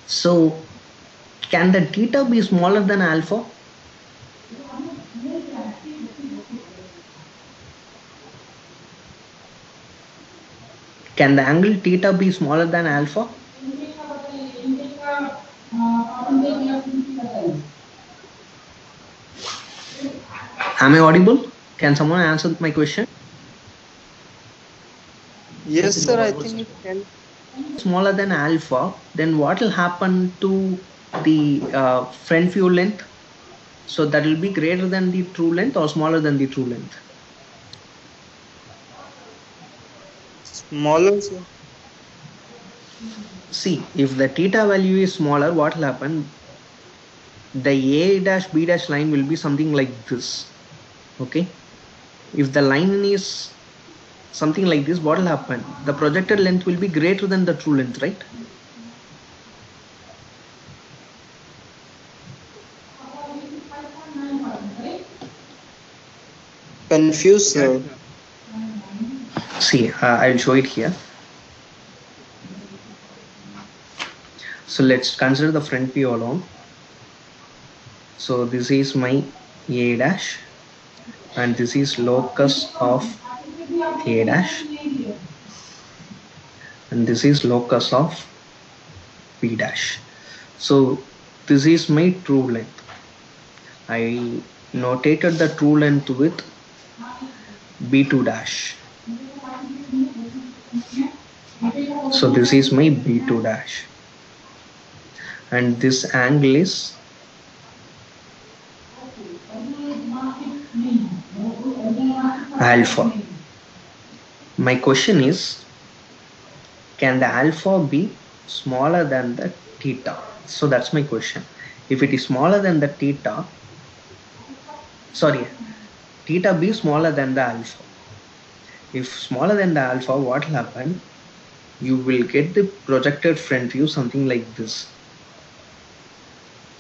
So, can the theta be smaller than alpha? Can the angle theta be smaller than alpha? Am I audible? Can someone answer my question? Yes, sir. I think it can. Smaller than alpha, then what will happen to the front view length? So that will be greater than the true length or smaller than the true length? Smaller, sir. See, if the theta value is smaller, what will happen? The A dash B dash line will be something like this. Okay. if the line is something like this, what will happen? The projected length will be greater than the true length, right? Confused, sir. See, I'll show it here. So let's consider the front view alone. So this is my A dash, and this is locus of A dash, and this is locus of B dash. So this is my true length. I notated the true length with B2 dash. So this is my B2 dash, and this angle is alpha. My question is, can the alpha be smaller than the theta? So that's my question. If it is smaller than the theta, theta be smaller than the alpha. If smaller than the alpha, what will happen? You will get the projected front view something like this.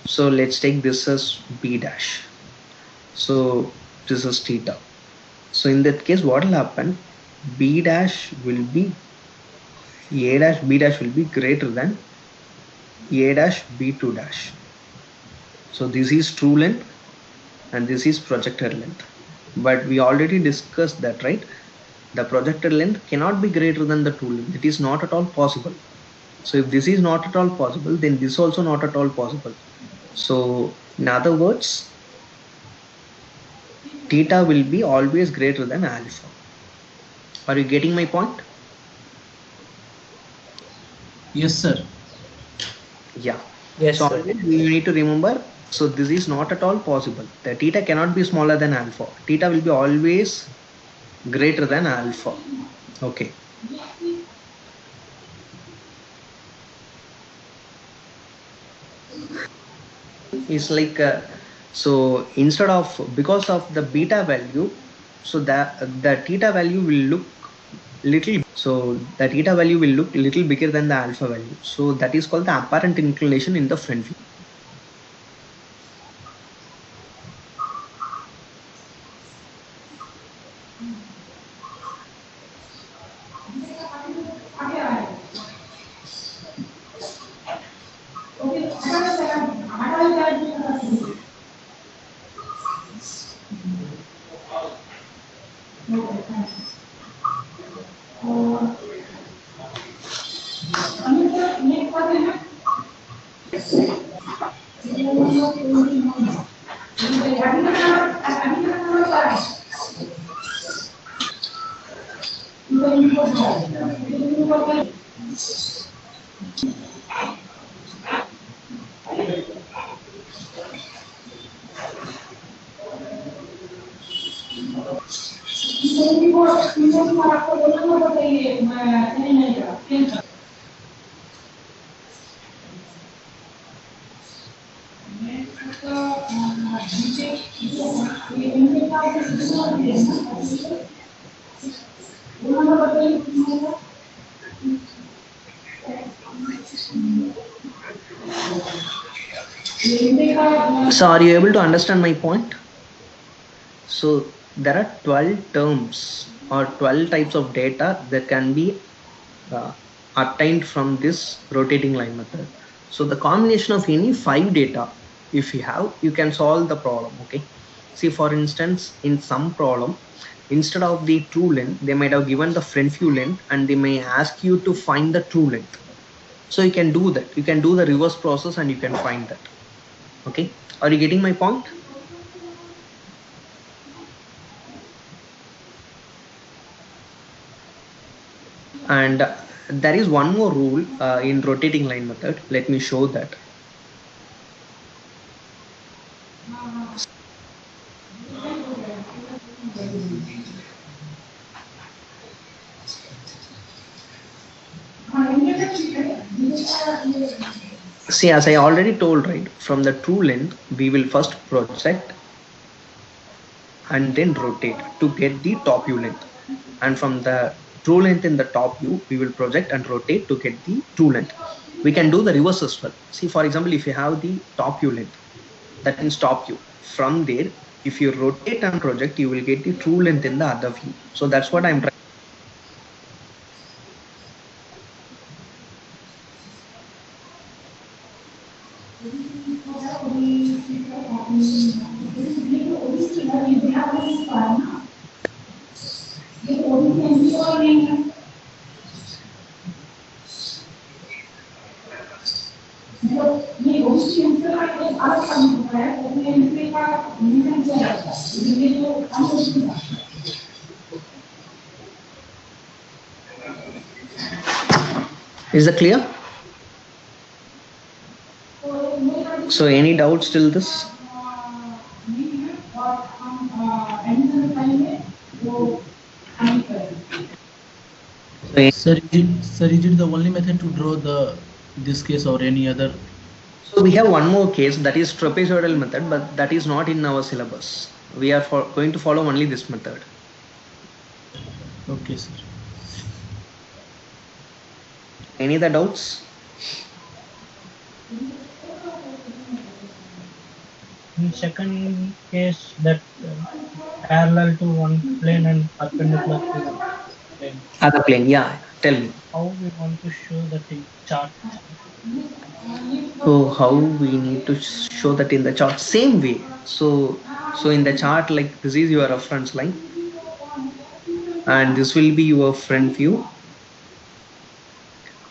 So let's take this as B dash. So this is theta. So in that case, what will happen? B dash will be A dash B dash will be greater than A dash B2 dash. So this is true length and this is projected length. But we already discussed that, right? The projected length cannot be greater than the true length. It is not at all possible. So if this is not at all possible, then this also not at all possible. So in other words, theta will be always greater than alpha. Are you getting my point? Yes, sir. Yeah. Yes, So sir. always you need to remember, so this is not at all possible. The theta cannot be smaller than alpha. Theta will be always greater than alpha. Okay. It's like so instead of, because of the beta value, so the theta value will look little, so the theta value will look little bigger than the alpha value. So that is called the apparent inclination in the front view. So are you able to understand my point? So there are 12 terms or 12 types of data that can be obtained from this rotating line method. So the combination of any 5 data, if you have, you can solve the problem. Okay. See, for instance, in some problem, instead of the true length, they might have given the front view length and they may ask you to find the true length. So you can do that. You can do the reverse process and you can find that. Okay. Are you getting my point? And there is one more rule in rotating line method. Let me show that. See, as I already told, right, from the true length, we will first project and then rotate to get the top view length. And from the true length in the top view, we will project and rotate to get the true length. We can do the reverse as well. See, for example, if you have the top view length, that means top view. From there, if you rotate and project, you will get the true length in the other view. So that's what I'm trying. Is that clear? So any doubts till this? Sir, is it the only method to draw this case or any other? So we have one more case, that is trapezoidal method, but that is not in our syllabus. We are going to follow only this method. Okay, sir. Any other doubts? In second case, that parallel to one plane and perpendicular to plane. Other plane, yeah. Tell me. How we want to show that in chart? So how we need to show that in the chart? Same way. So in the chart, like this is your reference line, and this will be your front view,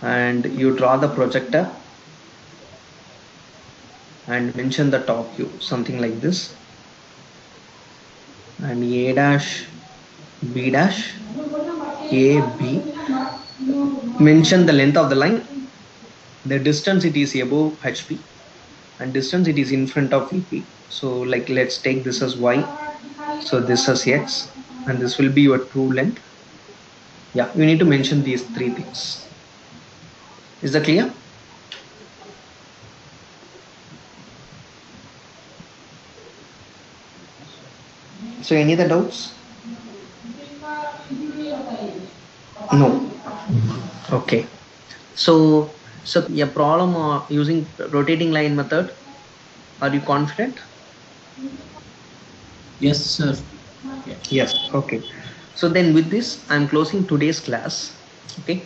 and you draw the projector and mention the top view, something like this, and A dash, B dash, A, B. Mention the length of the line, the distance it is above HP, and distance it is in front of VP. So like let's take this as Y, so this as X, and this will be your true length. Yeah, you need to mention these three things. Is that clear? So any other doubts? No. Okay. So a problem using rotating line method. Are you confident? Yes, sir. Yeah. Yes. Okay. So then with this, I'm closing today's class. Okay.